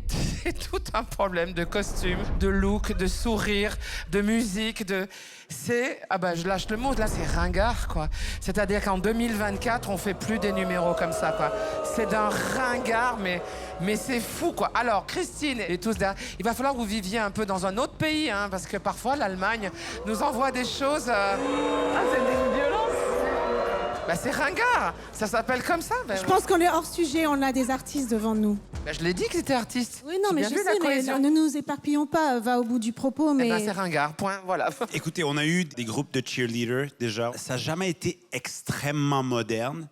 c'est tout un problème de costume, de look, de sourire, de musique, de... C'est... Ah bah, je lâche le mot, là, c'est ringard, quoi. C'est-à-dire qu'en 2024, on fait plus des numéros comme ça, quoi. C'est d'un ringard, mais c'est fou, quoi. Alors, Christine et tous derrière, il va falloir que vous viviez un peu dans un autre pays, hein, parce que parfois, l'Allemagne nous envoie des choses... Ah, c'est des violences. Bah, c'est ringard. Ça s'appelle comme ça. Ben, Je pense qu'on est hors sujet, on a des artistes devant nous. Ben, je l'ai dit que c'était artiste. Oui, non, J'ai mais bien je vu la sais, mais cohésion. ne nous éparpillons pas, va au bout du propos, mais... Eh ben, c'est ringard, point, voilà. Écoutez, on a eu des groupes de cheerleaders déjà. Ça n'a jamais été extrêmement moderne.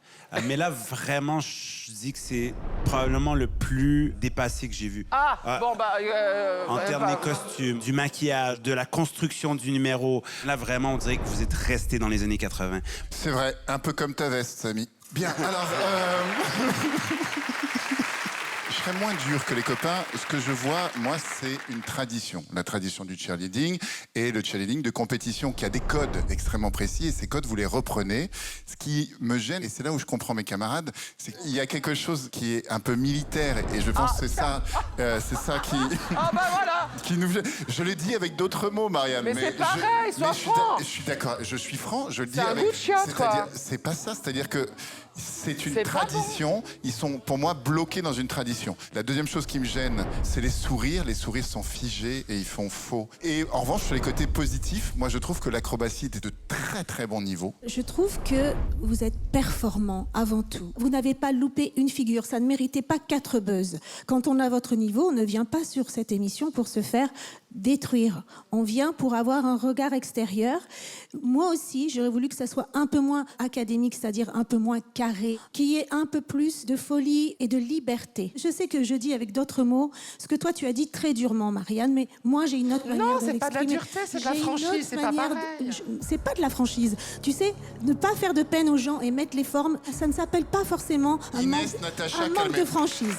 Mais là, vraiment, je dis que c'est probablement le plus dépassé que j'ai vu. Ah, bon, bah... En termes des costumes, du maquillage, de la construction du numéro. Là, vraiment, on dirait que vous êtes resté dans les années 80. C'est vrai, un peu comme ta veste, Samy. Bien, alors... Je serais moins dur que les copains. Ce que je vois, moi, c'est une tradition. La tradition du cheerleading et le cheerleading de compétition qui a des codes extrêmement précis. Et ces codes, vous les reprenez. Ce qui me gêne, et c'est là où je comprends mes camarades, c'est qu'il y a quelque chose qui est un peu militaire. Et je pense que c'est ça qui... Ah bah voilà. qui nous gêne. Je l'ai dit avec d'autres mots, Marianne. Mais c'est pareil, sois franc. Je suis d'accord, je suis franc, je le dis C'est un avec... goût de chiotte, quoi. C'est pas ça, c'est-à-dire que c'est une C'est pas tradition. Ils sont, pour moi, bloqués dans une tradition. La deuxième chose qui me gêne, c'est les sourires. Les sourires sont figés et ils font faux. Et en revanche, sur les côtés positifs, moi, je trouve que l'acrobatie était de très, très bon niveau. Je trouve que vous êtes performant avant tout. Vous n'avez pas loupé une figure, ça ne méritait pas 4 buzz. Quand on a votre niveau, on ne vient pas sur cette émission pour se faire détruire. On vient pour avoir un regard extérieur. Moi aussi, j'aurais voulu que ça soit un peu moins académique, c'est-à-dire un peu moins carré, qu'il y ait un peu plus de folie et de liberté. Je sais que je dis avec d'autres mots ce que toi tu as dit très durement, Marianne, mais moi j'ai une autre manière Non, de c'est pas de la l'exprimer. dureté, c'est de la J'ai une franchise, autre c'est pas manière pareil. c'est pas de la franchise. Tu sais, ne pas faire de peine aux gens et mettre les formes, ça ne s'appelle pas forcément un manque de franchise.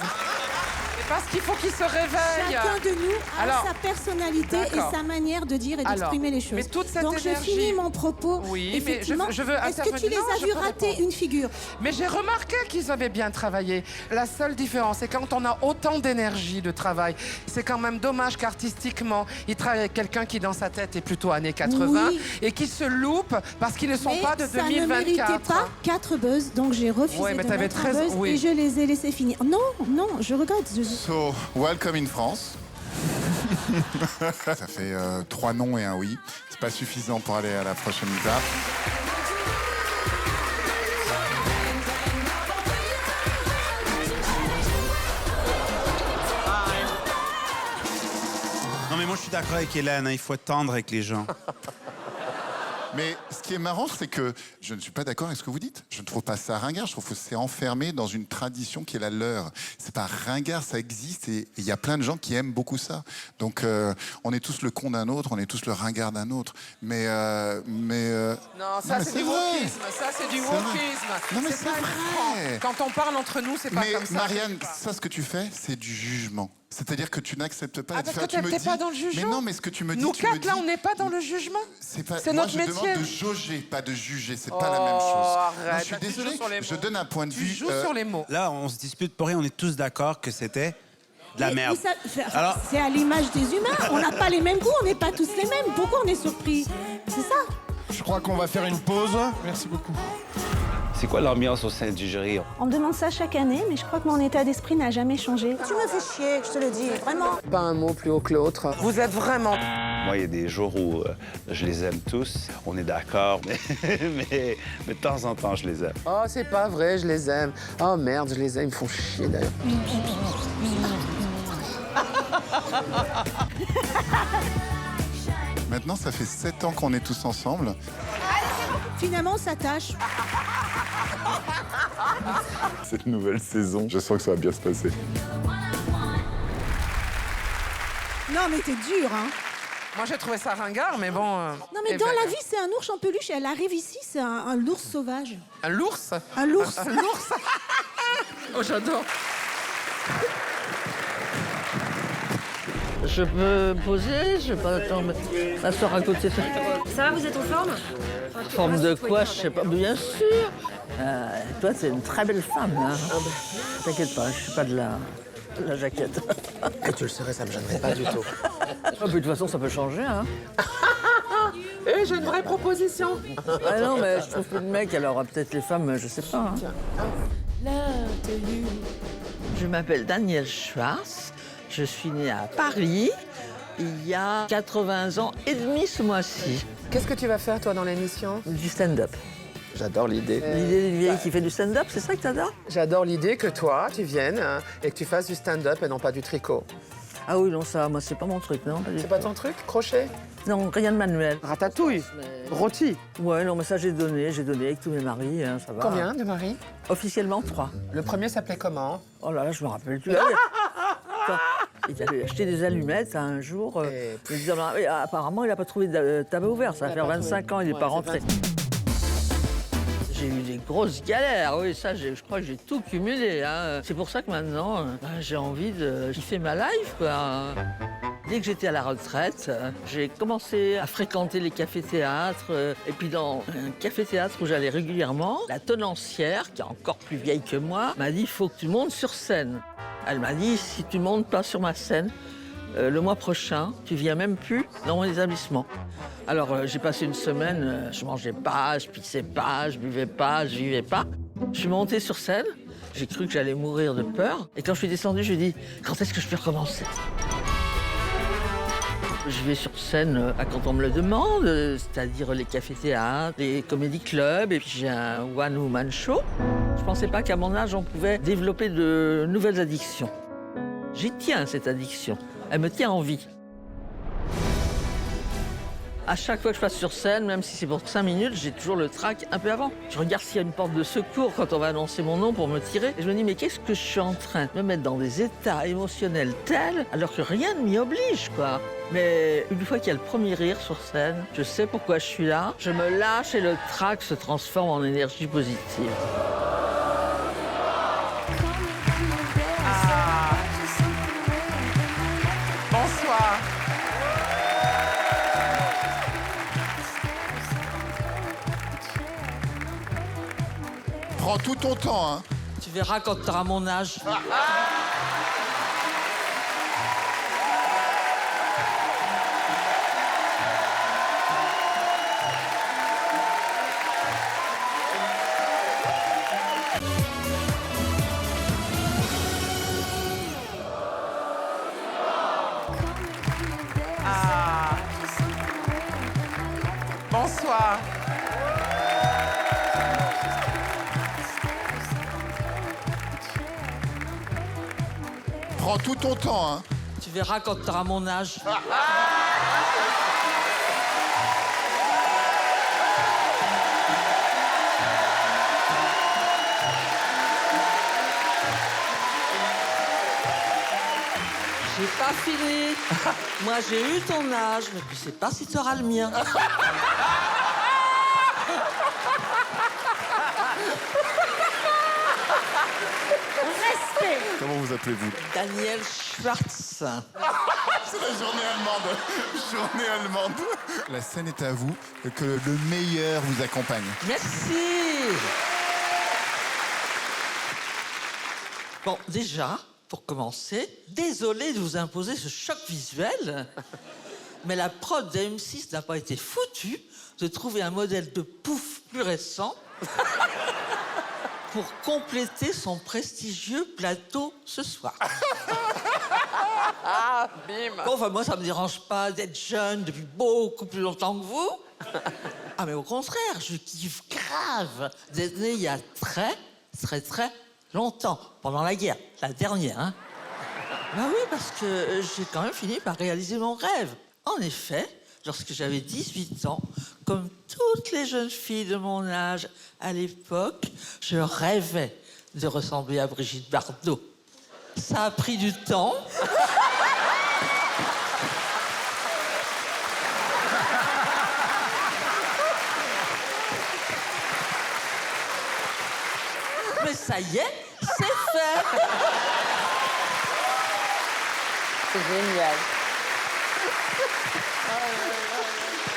Parce qu'il faut qu'il se réveille. Chacun de nous a Alors, sa personnalité et d'accord. sa manière de dire et Alors, d'exprimer les choses. mais toute cette Donc énergie- je finis mon propos. Oui, mais Effectivement, je veux est-ce que tu les intervenir. Non, as je vus peux rater répondre. une figure? Mais j'ai remarqué qu'ils avaient bien travaillé. La seule différence, c'est quand on a autant d'énergie de travail, c'est quand même dommage qu'artistiquement, ils travaillent avec quelqu'un qui, dans sa tête, est plutôt années 80 Oui. et qui se loupe parce qu'ils ne sont Mais pas de ça ne méritait 2024. pas 4 buzz, donc j'ai refusé Ouais, mais de t'avais mettre un 13, buzz oui. et je les ai laissés finir. Non, non, je regrette. So, welcome in France. Ça fait 3 non et un oui. C'est pas suffisant pour aller à la prochaine étape. Non, mais moi, je suis d'accord avec Hélène. Hein, il faut être tendre avec les gens. Mais ce qui est marrant, c'est que je ne suis pas d'accord avec ce que vous dites. Je ne trouve pas ça ringard. Je trouve que c'est enfermé dans une tradition qui est la leur. C'est pas ringard, ça existe et il y a plein de gens qui aiment beaucoup ça. Donc, on est tous le con d'un autre, on est tous le ringard d'un autre. Non, ça c'est du wokisme. Ça c'est du wokisme. Non, mais c'est vrai. Quand on parle entre nous, c'est pas comme ça. Mais Marianne, ça, ce que tu fais, c'est du jugement. C'est-à-dire que tu n'acceptes pas parce que t'es pas dans le jugement. Mais non, mais ce que tu me dis, nous quatre, là, on n'est pas dans le jugement. C'est notre métier. Moi, je demande de jauger, pas de juger. C'est pas la même chose. Arrête, non, je suis désolé. Je donne un point de vue. Tu joues sur les mots. Là, on se dispute pour rien. On est tous d'accord que c'était de la merde. Alors... C'est à l'image des humains. On n'a pas les mêmes goûts. On n'est pas tous les mêmes. Pourquoi on est surpris? C'est ça. Je crois qu'on va faire une pause. Merci beaucoup. C'est quoi l'ambiance au sein du jury? On me demande ça chaque année, mais je crois que mon état d'esprit n'a jamais changé. Tu me fais chier, je te le dis, vraiment. Pas un mot plus haut que l'autre. Vous êtes vraiment... Moi, il y a des jours où je les aime tous. On est d'accord, mais de temps en temps, je les aime. Oh, c'est pas vrai, je les aime. Oh merde, je les aime, ils me font chier d'ailleurs. Maintenant, ça fait 7 ans qu'on est tous ensemble. Finalement, on s'attache. Cette nouvelle saison, je sens que ça va bien se passer. Non, mais t'es dur, hein. Moi, j'ai trouvé ça ringard, mais bon... Non, mais dans la vie, c'est un ours en peluche et elle arrive ici, c'est un ours sauvage. Un lours? Un lours. Un lours. Oh, j'adore. Je peux poser, je vais pas attendre m'asseoir à côté. Ça va, vous êtes en forme? Forme de quoi, je sais pas. Bien sûr. Toi, c'est une très belle femme. Hein. T'inquiète pas, je suis pas de la jaquette. Et tu le serais, ça me gênerait pas du tout. De toute façon, ça peut changer. Hein. Eh, j'ai une vraie proposition. Ah non, mais je trouve que le mec, alors peut-être les femmes, je sais pas. Hein. Je m'appelle Daniel Schwartz. Je suis née à Paris, il y a 80 ans et demi ce mois-ci. Qu'est-ce que tu vas faire, toi, dans l'émission? Du stand-up. J'adore l'idée. L'idée d'une vieille qui fait du stand-up, c'est ça que t'adores? J'adore l'idée que toi, tu viennes et que tu fasses du stand-up et non pas du tricot. Ah oui, non, ça, moi, c'est pas mon truc, non. C'est pas ton truc? Crochet? Non, rien de manuel. Ratatouille? Rôti? Ouais, non, mais ça, j'ai donné avec tous mes maris, hein, ça va. Combien de maris? Officiellement 3. Le premier s'appelait comment? Oh là là, je me rappelle plus. Il avait acheté des allumettes un jour. Il disait, apparemment, il n'a pas trouvé de tabac ouvert. Ça va faire 25 ans, il n'est pas rentré. J'ai eu des grosses galères, oui, ça, je crois que j'ai tout cumulé. Hein. C'est pour ça que maintenant, j'ai envie de kiffer ma life, quoi. Dès que j'étais à la retraite, j'ai commencé à fréquenter les cafés-théâtres. Et puis dans un café-théâtre où j'allais régulièrement, la tenancière, qui est encore plus vieille que moi, m'a dit « il faut que tu montes sur scène ». Elle m'a dit « si tu montes pas sur ma scène, le mois prochain, tu viens même plus dans mon établissement ». Alors j'ai passé une semaine, je mangeais pas, je pissais pas, je buvais pas, je vivais pas. Je suis montée sur scène, j'ai cru que j'allais mourir de peur. Et quand je suis descendue, je lui ai dit « quand est-ce que je peux recommencer ?» Je vais sur scène quand on me le demande, c'est-à-dire les cafés-théâtres, les comédie-clubs, et puis j'ai un one-woman show. Je ne pensais pas qu'à mon âge, on pouvait développer de nouvelles addictions. J'y tiens, cette addiction. Elle me tient en vie. À chaque fois que je passe sur scène, même si c'est pour 5 minutes, j'ai toujours le trac un peu avant. Je regarde s'il y a une porte de secours quand on va annoncer mon nom pour me tirer. Et je me dis, mais qu'est-ce que je suis en train de me mettre dans des états émotionnels tels, alors que rien ne m'y oblige, quoi. Mais une fois qu'il y a le premier rire sur scène, je sais pourquoi je suis là. Je me lâche et le trac se transforme en énergie positive. Bonsoir. Prends tout ton temps, hein. Tu verras quand tu auras mon âge. Bonsoir. Prends tout ton temps, hein. Tu verras quand tu auras mon âge. J'ai pas fini. Moi, j'ai eu ton âge, mais je sais pas si tu auras le mien. Respect. Comment vous appelez-vous? Daniel Schwartz. C'est la journée allemande. Journée allemande. La scène est à vous. Que le meilleur vous accompagne. Merci. Bon, déjà, pour commencer, désolé de vous imposer ce choc visuel, mais la prod de M6 n'a pas été foutue de trouver un modèle de pouf plus récent pour compléter son prestigieux plateau ce soir. Bim. Bon, enfin, moi, ça me dérange pas d'être jeune depuis beaucoup plus longtemps que vous. Ah, mais au contraire, je kiffe grave d'être né il y a très longtemps, pendant la guerre, la dernière, hein. Bah oui, parce que j'ai quand même fini par réaliser mon rêve. En effet, lorsque j'avais 18 ans, comme toutes les jeunes filles de mon âge à l'époque, je rêvais de ressembler à Brigitte Bardot. Ça a pris du temps. Mais ça y est, c'est fait. C'est génial.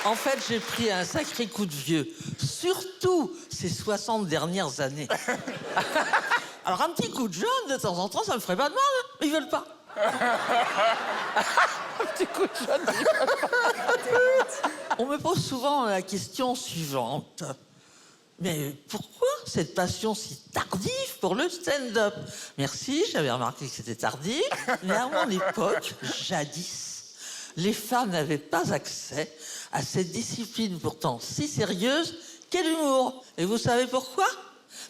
En fait, j'ai pris un sacré coup de vieux, surtout ces 60 dernières années. Alors, un petit coup de jeune, de temps en temps, ça me ferait pas de mal, hein, mais ils veulent pas. Un petit coup de jeune, ils veulent pas. On me pose souvent la question suivante. Mais pourquoi cette passion si tardive pour le stand-up? Merci, j'avais remarqué que c'était tardif. Mais à mon époque, jadis, les femmes n'avaient pas accès à cette discipline pourtant si sérieuse qu'est l'humour. Et vous savez pourquoi?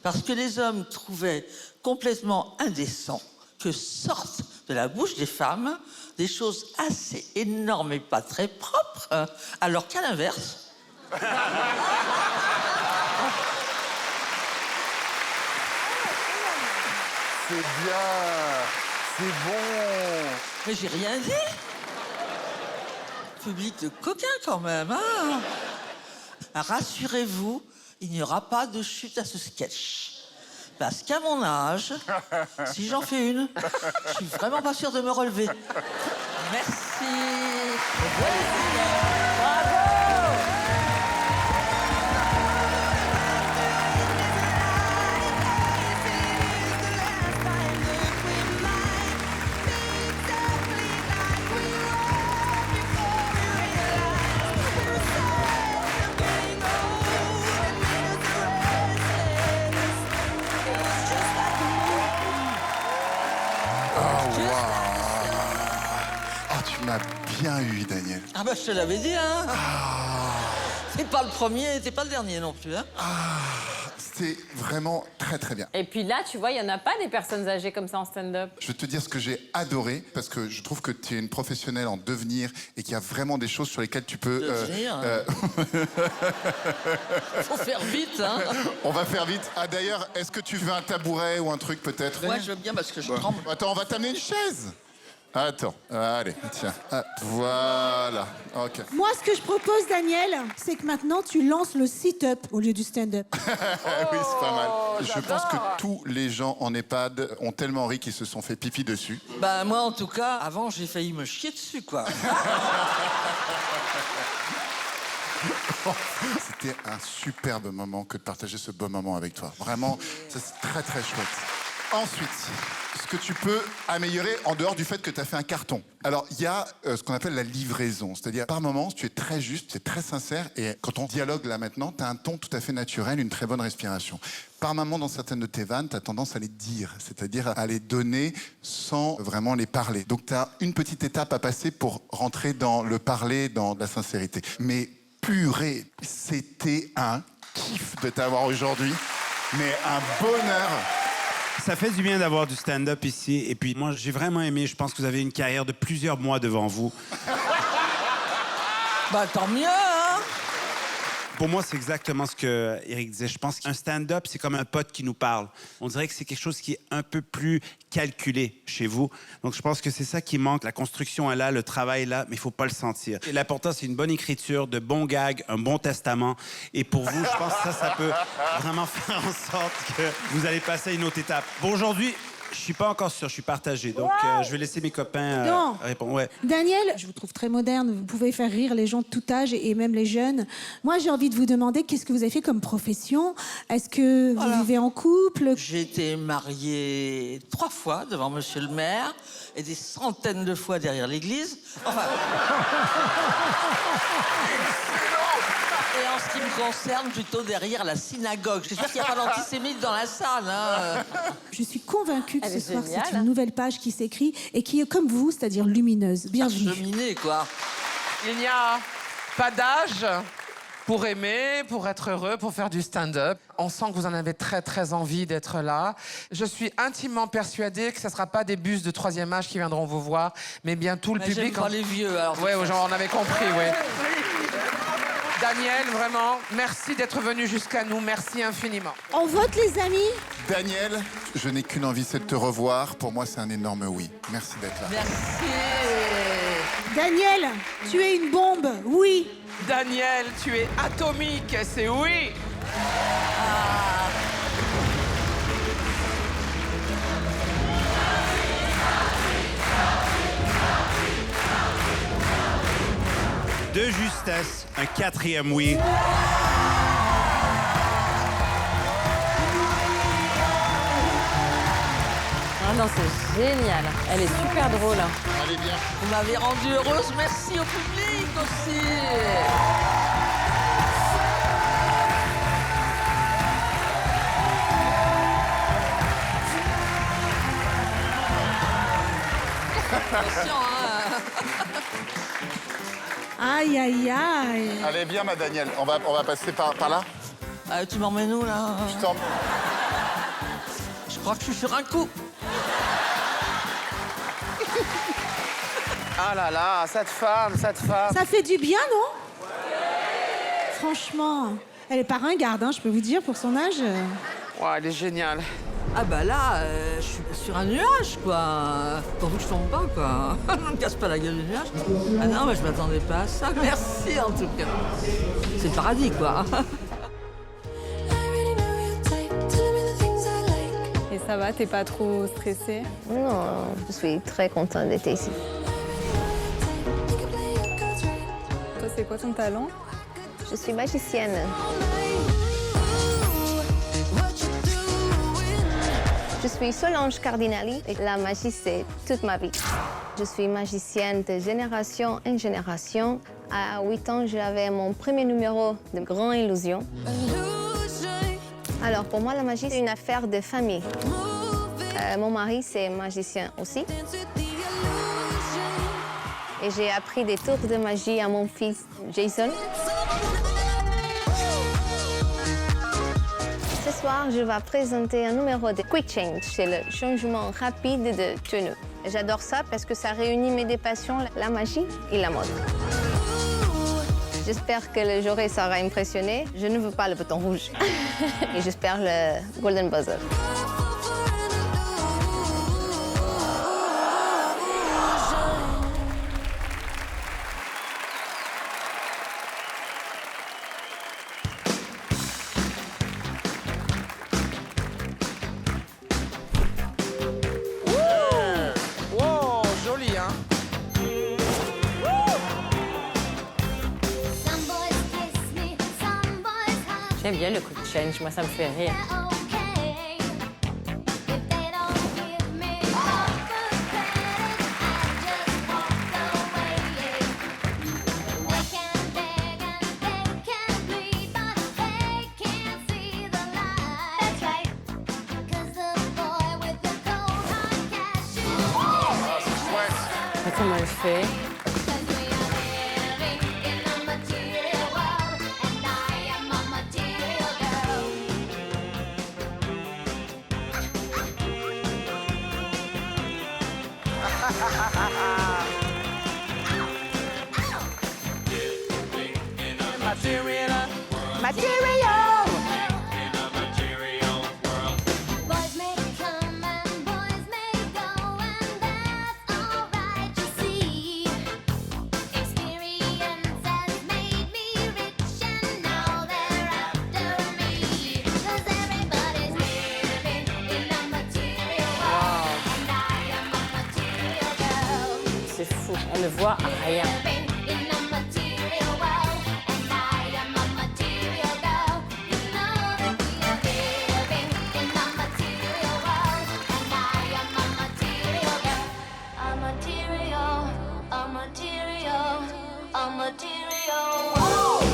Parce que les hommes trouvaient complètement indécent que sortent de la bouche des femmes des choses assez énormes et pas très propres, alors qu'à l'inverse... C'est bien. C'est bon. Mais j'ai rien dit. Public de coquins quand même, hein. Rassurez-vous, il n'y aura pas de chute à ce sketch. Parce qu'à mon âge, si j'en fais une, je suis vraiment pas sûre de me relever. Merci. Bravo. Tu m'as bien eu, Daniel. Ah bah je te l'avais dit, hein. T'es pas le premier, t'es pas le dernier non plus, hein. C'était vraiment très très bien. Et puis là, tu vois, il n'y en a pas des personnes âgées comme ça en stand-up. Je vais te dire ce que j'ai adoré, parce que je trouve que tu es une professionnelle en devenir et qu'il y a vraiment des choses sur lesquelles tu peux... Devenir Faut faire vite, hein. On va faire vite. Ah d'ailleurs, est-ce que tu veux un tabouret ou un truc peut-être? Ouais, je veux bien parce que je tremble. Attends, on va t'amener une chaise. Attends, allez, tiens. Ah, voilà, ok. Moi, ce que je propose, Daniel, c'est que maintenant, tu lances le sit-up au lieu du stand-up. Oui, c'est pas mal. Je pense que tous les gens en EHPAD ont tellement ri qu'ils se sont fait pipi dessus. Bah moi, en tout cas, avant, j'ai failli me chier dessus, quoi. C'était un superbe moment que de partager ce beau moment avec toi. Vraiment, ça, c'est très très chouette. Ensuite, ce que tu peux améliorer en dehors du fait que tu as fait un carton. Alors, il y a ce qu'on appelle la livraison. C'est-à-dire, par moments, tu es très juste, tu es très sincère. Et quand on dialogue là maintenant, tu as un ton tout à fait naturel, une très bonne respiration. Par moments, dans certaines de tes vannes, tu as tendance à les dire. C'est-à-dire à les donner sans vraiment les parler. Donc, tu as une petite étape à passer pour rentrer dans le parler, dans la sincérité. Mais purée, c'était un kiff de t'avoir aujourd'hui. Mais un bonheur. Ça fait du bien d'avoir du stand-up ici. Et puis moi, j'ai vraiment aimé. Je pense que vous avez une carrière de plusieurs mois devant vous. Bah tant mieux, hein. Pour moi, c'est exactement ce que Eric disait. Je pense qu'un stand-up, c'est comme un pote qui nous parle. On dirait que c'est quelque chose qui est un peu plus calculé chez vous. Donc, je pense que c'est ça qui manque. La construction est là, le travail est là, mais il faut pas le sentir. Et l'important, c'est une bonne écriture, de bons gags, un bon testament. Et pour vous, je pense que ça peut vraiment faire en sorte que vous allez passer à une autre étape. Bon, aujourd'hui, je suis pas encore sûr, je suis partagé. Donc, je vais laisser mes copains répondre. Ouais. Daniel, je vous trouve très moderne. Vous pouvez faire rire les gens de tout âge et même les jeunes. Moi, j'ai envie de vous demander qu'est-ce que vous avez fait comme profession. Est-ce que vous vivez en couple? J'ai été mariée 3 fois devant monsieur le maire et des centaines de fois derrière l'église. Enfin... Et en ce qui me concerne, plutôt derrière la synagogue. J'espère qu'il n'y a pas d'antisémites dans la salle. Hein. Je suis convaincue que ce soir, c'est une nouvelle page qui s'écrit et qui est comme vous, c'est-à-dire lumineuse. Bienvenue. Cheminée, quoi. Il n'y a pas d'âge pour aimer, pour être heureux, pour faire du stand-up. On sent que vous en avez très, très envie d'être là. Je suis intimement persuadée que ce ne sera pas des bus de 3e âge qui viendront vous voir, mais bien tout le public. J'aime pas les vieux, alors. Oui, on avait compris, oui. Daniel, vraiment, merci d'être venu jusqu'à nous. Merci infiniment. On vote, les amis. Daniel, je n'ai qu'une envie, c'est de te revoir. Pour moi, c'est un énorme oui. Merci d'être là. Merci. Daniel, tu es une bombe, oui. Daniel, tu es atomique, c'est oui. De justesse, un 4e oui. Ah non, c'est génial. Elle est super drôle. Allez, bien. Vous m'avez rendue heureuse. Merci au public aussi. Attention, hein. Aïe, aïe, aïe. Allez, viens, ma Daniel. On va passer par là. Tu m'emmènes où, là? Je t'emmène. Je crois que je suis sur un coup. Ah là là, cette femme. Ça fait du bien, non? Franchement, elle est pas ringarde, hein, je peux vous dire, pour son âge. Ouais, elle est géniale. Ah bah là, je suis sur un nuage, quoi. Pourvu que je tombe pas, quoi. Ne me casse pas la gueule du nuage. Ah non, mais je m'attendais pas à ça. Merci, en tout cas. C'est le paradis, quoi. Et ça va, t'es pas trop stressée? Non, je suis très contente d'être ici. Toi, c'est quoi ton talent? Je suis magicienne. Je suis Solange Cardinali et la magie, c'est toute ma vie. Je suis magicienne de génération en génération. À 8 ans, j'avais mon premier numéro de Grand Illusion. Alors, pour moi, la magie, c'est une affaire de famille. Mon mari, c'est magicien aussi. Et j'ai appris des tours de magie à mon fils Jason. Ce soir, je vais présenter un numéro de Quick Change. C'est le changement rapide de tenue. J'adore ça parce que ça réunit mes deux passions, la magie et la mode. J'espère que le jury sera impressionné. Je ne veux pas le bouton rouge. Et j'espère le Golden Buzzer. J'aime bien le quick change, moi ça me fait rire. Comment elle fait? material. Boys may come and boys may go, and that's alright, you see. Experience has made me rich, and now they're after me. 'Cause everybody's living in a material world, and I am a material girl. C'est fou, on ne voit rien. In a material world, and I am a material girl. You know that we are living in a material world, and I am a material girl. A material, a material, a material. Whoa!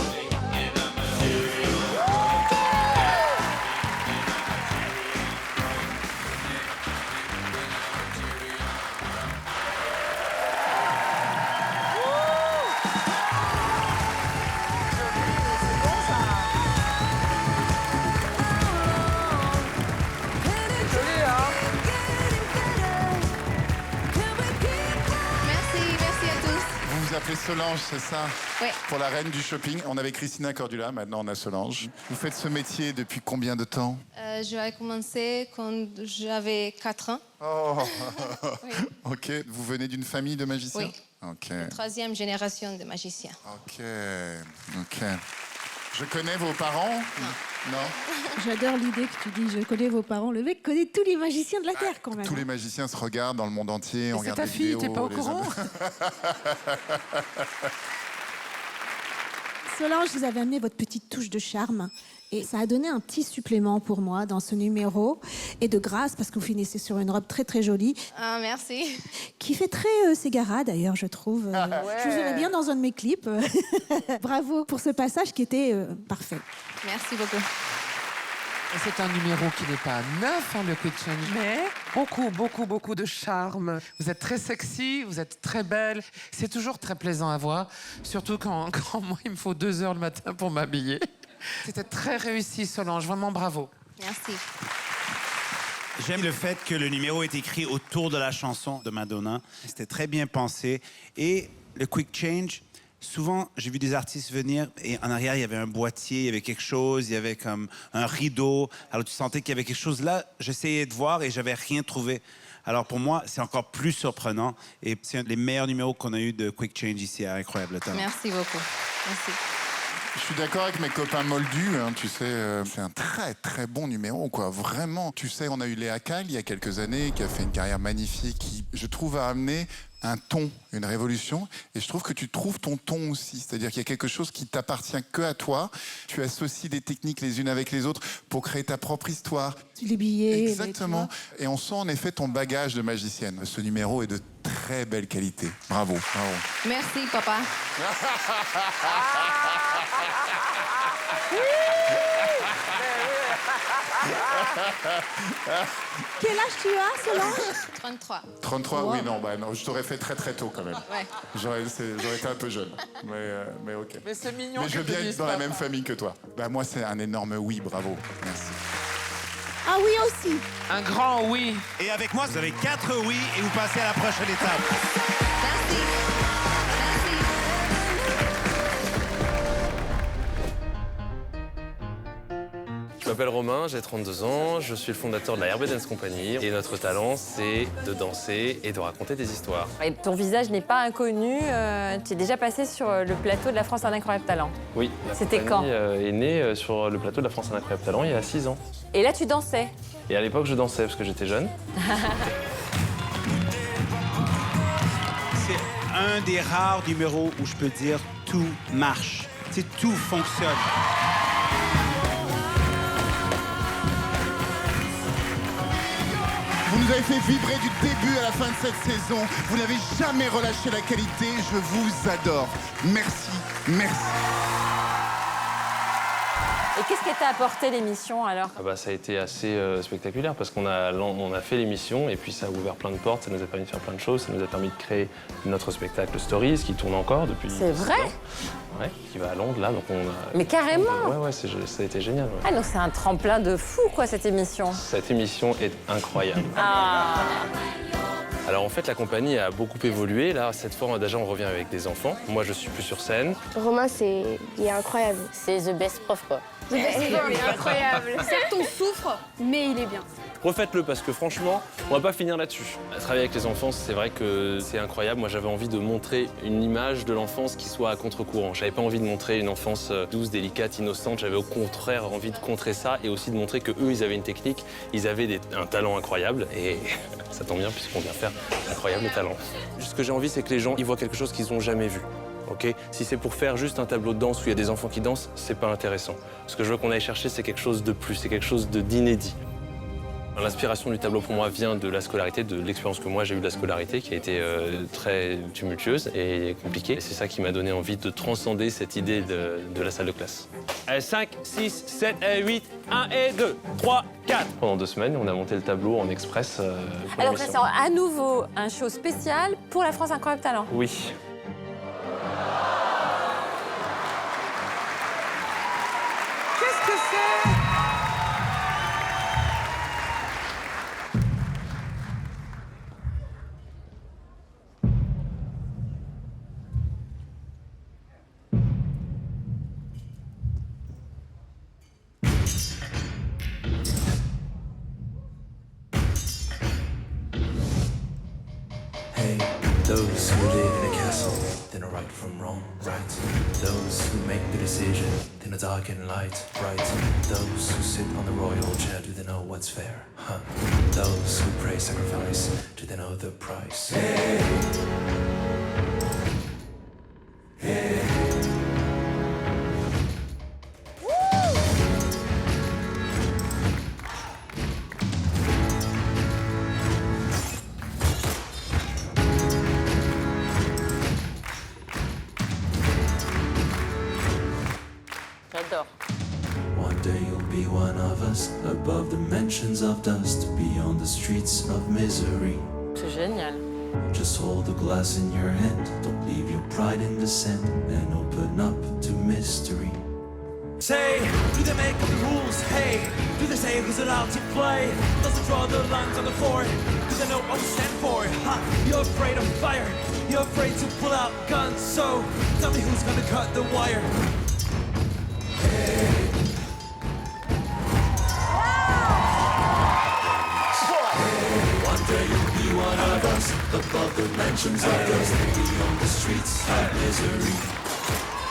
Merci à tous. Vous vous appelez Solange, c'est ça? Oui. Pour la reine du shopping, on avait Christina Cordula, maintenant on a Solange. Vous faites ce métier depuis combien de temps? J'ai commencé quand j'avais 4 ans. Oh. Ok, vous venez d'une famille de magiciens? Oui. Ok. 3e génération de magiciens. Ok, ok. Je connais vos parents? Non. J'adore l'idée que tu dis, je connais vos parents. Le mec connaît tous les magiciens de la Terre, quand même. Tous les magiciens se regardent dans le monde entier, on C'est regarde ta des fille, vidéos. t'es pas au les courant? Solange, vous avez amené votre petite touche de charme. Et ça a donné un petit supplément pour moi dans ce numéro. Et de grâce, parce que vous finissez sur une robe très, très jolie. Ah, merci. Qui fait très Ségara, d'ailleurs, je trouve. Je vous verrais bien dans un de mes clips. Bravo pour ce passage qui était parfait. Merci beaucoup. Et c'est un numéro qui n'est pas neuf, hein, le Quick Change, mais beaucoup de charme. Vous êtes très sexy, vous êtes très belle. C'est toujours très plaisant à voir, surtout quand moi, il me faut 2 heures le matin pour m'habiller. C'était très réussi, Solange. Vraiment bravo. Merci. J'aime le fait que le numéro est écrit autour de la chanson de Madonna. C'était très bien pensé. Et le Quick Change, souvent, j'ai vu des artistes venir et en arrière, il y avait un boîtier, il y avait quelque chose, il y avait comme un rideau. Alors, tu sentais qu'il y avait quelque chose là. J'essayais de voir et j'avais rien trouvé. Alors, pour moi, c'est encore plus surprenant. Et c'est un des meilleurs numéros qu'on a eu de Quick Change ici à Incroyable Talent. Merci beaucoup. Merci. Je suis d'accord avec mes copains moldus, hein, tu sais, c'est un très très bon numéro, quoi, vraiment. Tu sais, on a eu Léa Kyle il y a quelques années, qui a fait une carrière magnifique, qui, je trouve, a amené un ton, une révolution, et je trouve que tu trouves ton ton aussi, c'est-à-dire qu'il y a quelque chose qui t'appartient que à toi, tu associes des techniques les unes avec les autres pour créer ta propre histoire. Les billets. Exactement, et on sent en effet ton bagage de magicienne. Ce numéro est de très belle qualité, bravo, bravo. Merci, papa. Quel âge tu as, Solange? 33. 33, Wow. oui, non, bah non, je t'aurais fait très très tôt quand même. Ouais. J'aurais été un peu jeune, mais ok. Mais c'est mignon. Mais je veux bien être dans la même famille que toi. Bah moi, c'est un énorme oui, bravo. Merci. Ah oui aussi. Un grand oui. Et avec moi, vous avez 4 oui et vous passez à la prochaine étape. Je m'appelle Romain, j'ai 32 ans, je suis le fondateur de la RB Dance Company et notre talent c'est de danser et de raconter des histoires. Et ton visage n'est pas inconnu, tu es déjà passé sur le plateau de la France à un incroyable talent. Oui, la C'était compagnie, quand est née sur le plateau de la France à un incroyable talent il y a 6 ans. Et là tu dansais. Et à l'époque je dansais parce que j'étais jeune. C'est un des rares numéros où je peux dire tout marche. C'est tout fonctionne. Vous nous avez fait vibrer du début à la fin de cette saison. Vous n'avez jamais relâché la qualité. Je vous adore. Merci, merci. Et qu'est-ce que t'a apporté l'émission alors? Ah bah, ça a été assez spectaculaire parce qu'on a fait l'émission et puis ça a ouvert plein de portes, ça nous a permis de faire plein de choses, ça nous a permis de créer notre spectacle Stories qui tourne encore depuis. C'est vrai? Ouais, qui va à Londres là, donc on a... Mais carrément! Ouais, ça a été génial. Ouais. Ah donc c'est un tremplin de fou quoi cette émission. Cette émission est incroyable. Ah. Alors en fait, la compagnie a beaucoup évolué. Là, cette fois, déjà, on revient avec des enfants. Moi, je suis plus sur scène. Romain, il est incroyable. C'est the best prof, quoi. Il est incroyable. Certes, on souffre, mais il est bien. Refaites-le parce que franchement, on va pas finir là-dessus. Travailler avec les enfants, c'est vrai que c'est incroyable. Moi, j'avais envie de montrer une image de l'enfance qui soit à contre-courant. J'avais pas envie de montrer une enfance douce, délicate, innocente. J'avais au contraire envie de contrer ça et aussi de montrer que eux, ils avaient une technique, ils avaient un talent incroyable et ça tombe bien puisqu'on vient faire incroyable talent. Ce que j'ai envie, c'est que les gens ils voient quelque chose qu'ils n'ont jamais vu. Okay, si c'est pour faire juste un tableau de danse où il y a des enfants qui dansent, c'est pas intéressant. Ce que je veux qu'on aille chercher, c'est quelque chose de plus, c'est quelque chose d'inédit. L'inspiration du tableau pour moi vient de la scolarité, de l'expérience que moi j'ai eue de la scolarité, qui a été très tumultueuse et compliquée. C'est ça qui m'a donné envie de transcender cette idée de la salle de classe. 5, 6, 7, 8, 1 et 2, 3, 4. Pendant 2 semaines, on a monté le tableau en express. Alors ça sera à nouveau un show spécial pour la France Incroyable Talent. Oui. Qu'est-ce que c'est? Hey, those who live in a castle, they know right from wrong, right? Those who make the decision, they know dark and light, right? Those who sit on the royal chair, do they know what's fair, huh? Those who pray sacrifice, do they know the price? Hey, hey. J'adore. One day you'll be one of us, above the mansions of dust, beyond the streets of misery. C'est génial. Just hold the glass in your hand, don't leave your pride in the sand, and open up to mystery. Say, do they make the rules? Hey, do they say who's allowed to play? Does it draw the lines on the floor? Do they know what we stand for? Ha, you're afraid of fire, you're afraid to pull out guns, so tell me who's gonna cut the wire. One day you'll be one of us, above the mansions of dust, beyond the streets of misery.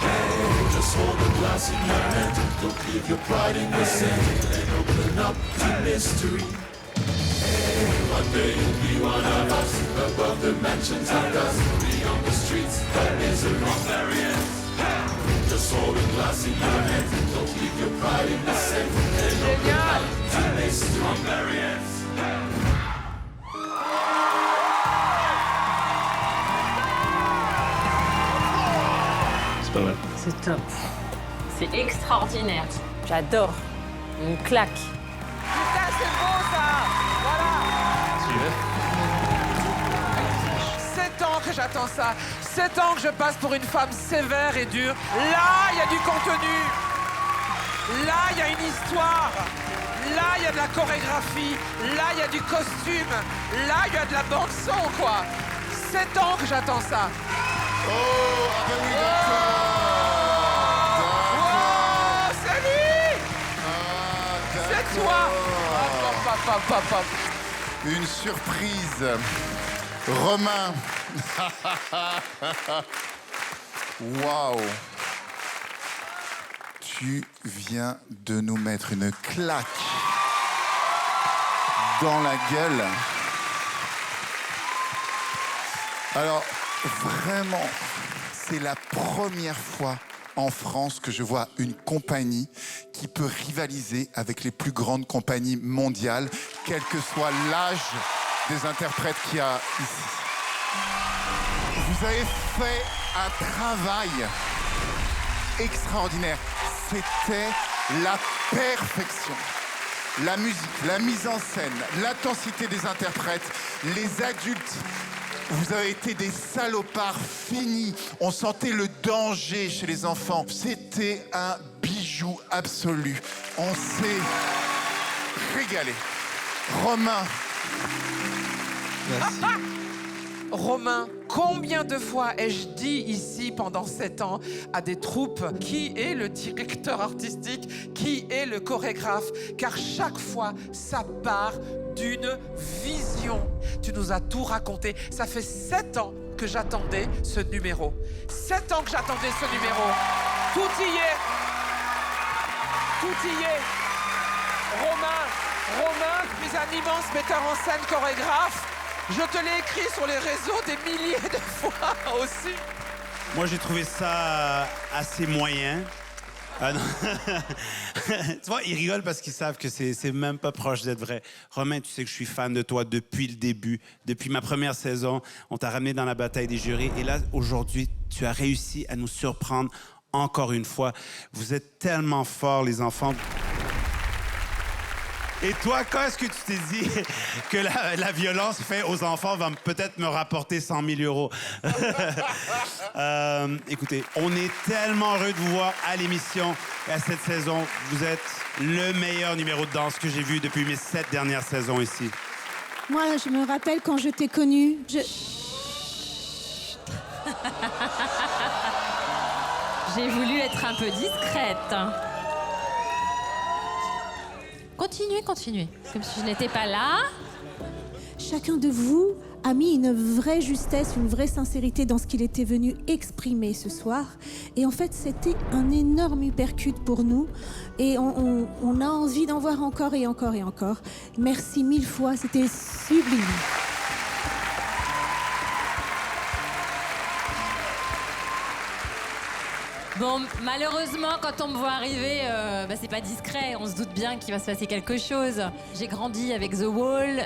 Hey, just hold the glass in your hand, don't leave your pride in the sand, and open up to mystery. Hey, one day you'll be one of us, above the mansions of dust, beyond the streets of misery. Just hold a glass in your hand, don't leave your pride in the sand, and open up to mystery. C'est pas mal. C'est top. C'est extraordinaire. J'adore. Une claque. Putain, c'est beau ça! Voilà! 7 ans que j'attends ça. 7 ans que je passe pour une femme sévère et dure. Là, il y a du contenu. Là, il y a une histoire. Là, il y a de la chorégraphie. Là, il y a du costume. Là, il y a de la bande-son, quoi. 7 ans que j'attends ça. Oh, ah ben oui, Oh, c'est lui! C'est toi! Hop, hop, hop, hop, hop. Une surprise. Romain. Waouh. Tu viens de nous mettre une claque dans la gueule. Alors, vraiment, c'est la première fois en France que je vois une compagnie qui peut rivaliser avec les plus grandes compagnies mondiales, quel que soit l'âge des interprètes qu'il y a ici. Vous avez fait un travail extraordinaire. C'était la perfection. La musique, la mise en scène, l'intensité des interprètes, les adultes. Vous avez été des salopards finis. On sentait le danger chez les enfants. C'était un bijou absolu. On s'est régalé. Romain. Merci. Romain, combien de fois ai-je dit ici pendant 7 ans à des troupes qui est le directeur artistique, qui est le chorégraphe, car chaque fois, ça part d'une vision. Tu nous as tout raconté. Ça fait 7 ans que j'attendais ce numéro. 7 ans que j'attendais ce numéro. Tout y est. Tout y est. Romain, tu es un immense metteur en scène chorégraphe. Je te l'ai écrit sur les réseaux des milliers de fois aussi. Moi, j'ai trouvé ça assez moyen. Non. Tu vois, ils rigolent parce qu'ils savent que c'est même pas proche d'être vrai. Romain, tu sais que je suis fan de toi depuis le début. Depuis ma première saison, on t'a ramené dans la bataille des jurys. Et là, aujourd'hui, tu as réussi à nous surprendre encore une fois. Vous êtes tellement forts, les enfants. Et toi, quand est-ce que tu t'es dit que la violence faite aux enfants va peut-être me rapporter 100 000 €? Écoutez, on est tellement heureux de vous voir à l'émission et à cette saison. Vous êtes le meilleur numéro de danse que j'ai vu depuis mes 7 dernières saisons ici. Moi, je me rappelle quand je t'ai connue, J'ai voulu être un peu discrète. Continuez, comme si je n'étais pas là. Chacun de vous a mis une vraie justesse, une vraie sincérité dans ce qu'il était venu exprimer ce soir. Et en fait, c'était un énorme hypercute pour nous. Et on a envie d'en voir encore et encore et encore. Merci 1000 fois, c'était sublime. Bon, malheureusement, quand on me voit arriver, c'est pas discret. On se doute bien qu'il va se passer quelque chose. J'ai grandi avec The Wall.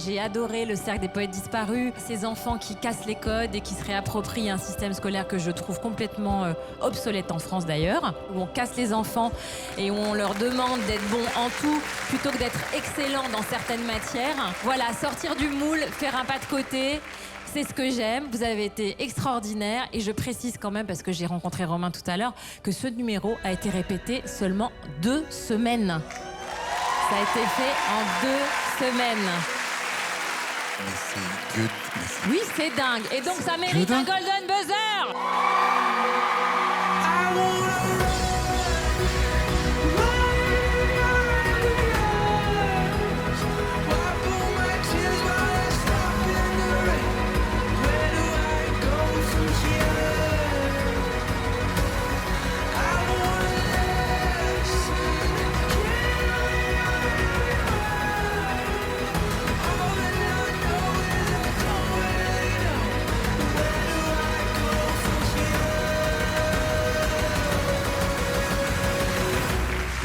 J'ai adoré le Cercle des Poètes Disparus. Ces enfants qui cassent les codes et qui se réapproprient un système scolaire que je trouve complètement obsolète en France d'ailleurs, où on casse les enfants et où on leur demande d'être bons en tout plutôt que d'être excellents dans certaines matières. Voilà, sortir du moule, faire un pas de côté. C'est ce que j'aime, vous avez été extraordinaire et je précise quand même, parce que j'ai rencontré Romain tout à l'heure, que ce numéro a été répété seulement 2 semaines. Ça a été fait en 2 semaines. Mais c'est good. Oui, c'est dingue. Et donc ça mérite un Golden Buzzer.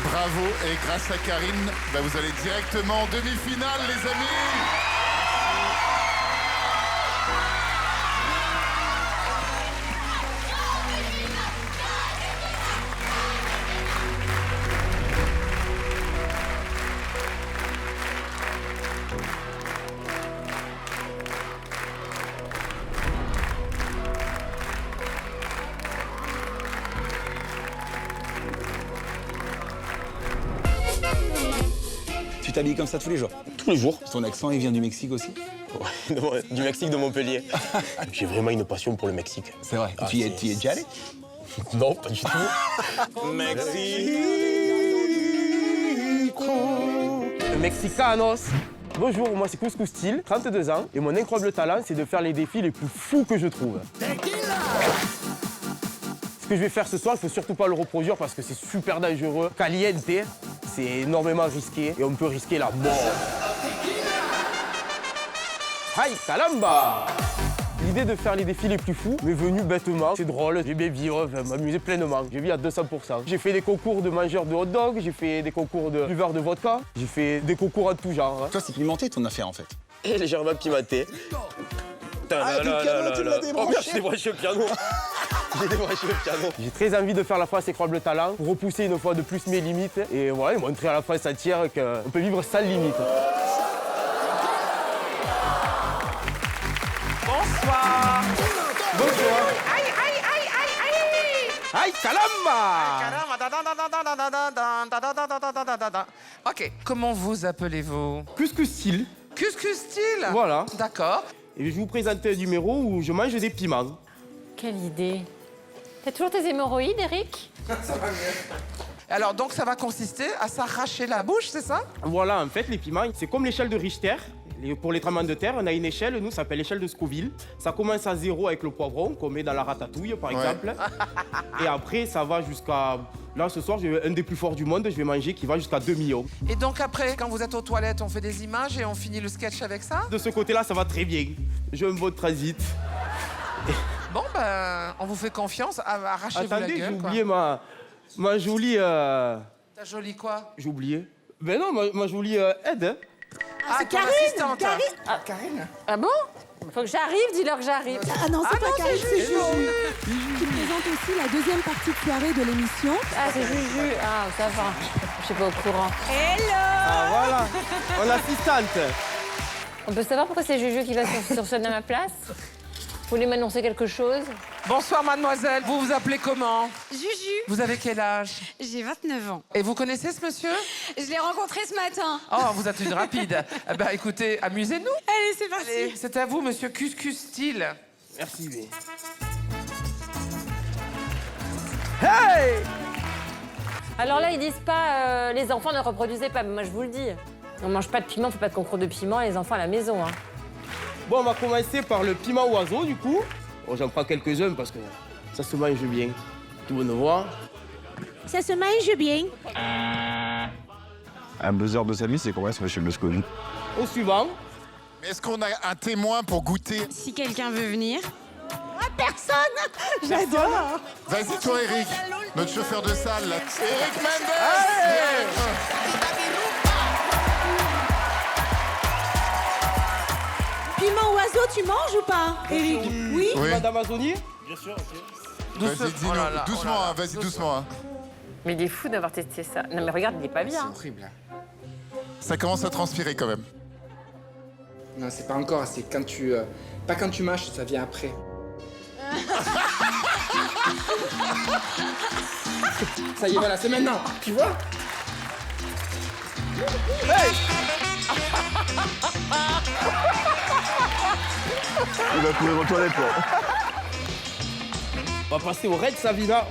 Bravo, et grâce à Karine, vous allez directement en demi-finale, les amis. Tu t'habilles comme ça tous les jours? Tous les jours. Ton accent, il vient du Mexique aussi? Ouais, du Mexique, de Montpellier. J'ai vraiment une passion pour le Mexique. C'est vrai. Tu y es déjà allé? Non, pas du tout. Mexicanos. Bonjour, moi c'est Couscous Style, 32 ans, et mon incroyable talent, c'est de faire les défis les plus fous que je trouve. Ce que je vais faire ce soir, il faut surtout pas le reproduire parce que c'est super dangereux. Caliente, c'est énormément risqué et on peut risquer la mort. Aïe, caramba! L'idée de faire les défis les plus fous m'est venue bêtement. C'est drôle, j'ai bien vivre, m'amuser pleinement. J'ai vu à 200%. J'ai fait des concours de mangeurs de hot dog, j'ai fait des concours de buveurs de vodka, j'ai fait des concours en tout genre. Toi, c'est pimenté ton affaire en fait. Et légèrement pimenté. Ah, du piano, tu l'as débranché. Oh merde, j'ai débranché le piano. J'ai débranché le piano. J'ai très envie de faire la France Incroyable Talent pour repousser une fois de plus mes limites et voilà, montrer à la France entière qu'on peut vivre sans limite. Bonsoir. Bonjour. Aïe, aïe, aïe, aïe, aïe. Aïe, caramba. Ok, comment vous appelez-vous? Couscous Style. Couscous Style. Voilà. D'accord. Et je vais vous présenter un numéro où je mange des piments. Quelle idée. T'as toujours tes hémorroïdes, Eric? Ça va mieux. Alors, donc, ça va consister à s'arracher la bouche, c'est ça? Voilà, en fait, les piments, c'est comme l'échelle de Richter. Pour les tremblements de terre, on a une échelle, nous, ça s'appelle l'échelle de Scoville. Ça commence à 0 avec le poivron, qu'on met dans la ratatouille, par exemple. Et après, ça va jusqu'à... Là, ce soir, j'ai un des plus forts du monde, je vais manger, qui va jusqu'à 2 millions. Et donc, après, quand vous êtes aux toilettes, on fait des images et on finit le sketch avec ça? De ce côté-là, ça va très bien. J'ai un bon transit. Bon, ben, on vous fait confiance. Arrachez-vous la Attendez, gueule, j'ai quoi. oublié ma jolie... Ta jolie quoi? J'ai oublié. Ben non, ma jolie aide. Hein. Ah, c'est ton Karine, assistante. Karine. Ah, Karine. Ah bon? Faut que j'arrive, dis-leur que j'arrive. Ah non, c'est pas Karine, c'est Juju. Juju. Qui présente aussi la deuxième partie de soirée de l'émission. Ah, c'est Juju. Ah, ça va. Je suis pas au courant. Hello! Ah voilà, mon assistante. On peut savoir pourquoi c'est Juju qui va sur scène à ma place? Vous voulez m'annoncer quelque chose? Bonsoir, mademoiselle. Vous vous appelez comment? Juju. Vous avez quel âge? J'ai 29 ans. Et vous connaissez ce monsieur? Je l'ai rencontré ce matin. Oh, vous êtes une rapide. Eh ben, écoutez, amusez-nous. Allez, c'est parti. Allez, c'est à vous, monsieur Cuscus Style. Merci, mais... Hey! Alors là, ils disent pas les enfants ne reproduisez pas, mais moi je vous le dis. On mange pas de piment, on fait pas de concours de piment, les enfants à la maison. Hein. Bon, on va commencer par le piment oiseau, du coup. Bon, j'en prends quelques-uns parce que ça se mange bien. Tout le monde voit. Ça se mange bien. Un buzzer de Samy, c'est quoi ça chez le Scoville? Au suivant. Est-ce qu'on a un témoin pour goûter? Si quelqu'un veut venir. Personne. J'adore. Vas-y, toi, Eric, notre chauffeur de salle. Là. Eric Mendes. Piment oiseau, tu manges ou pas, Eric? Oui. Piment d'Amazonie? Bien sûr, ok. Vas-y, dis-nous. Oh là là, doucement, oh là là, hein, vas-y, doucement. Hein. Mais il est fou d'avoir testé ça. Non mais regarde, il est pas bien. C'est horrible. Ça commence à transpirer quand même. Non, c'est pas encore, c'est quand tu... pas quand tu mâches, ça vient après. Ça y est, voilà, c'est maintenant. Tu vois? Il va courir aux toilettes, là. On va passer au Red Savina.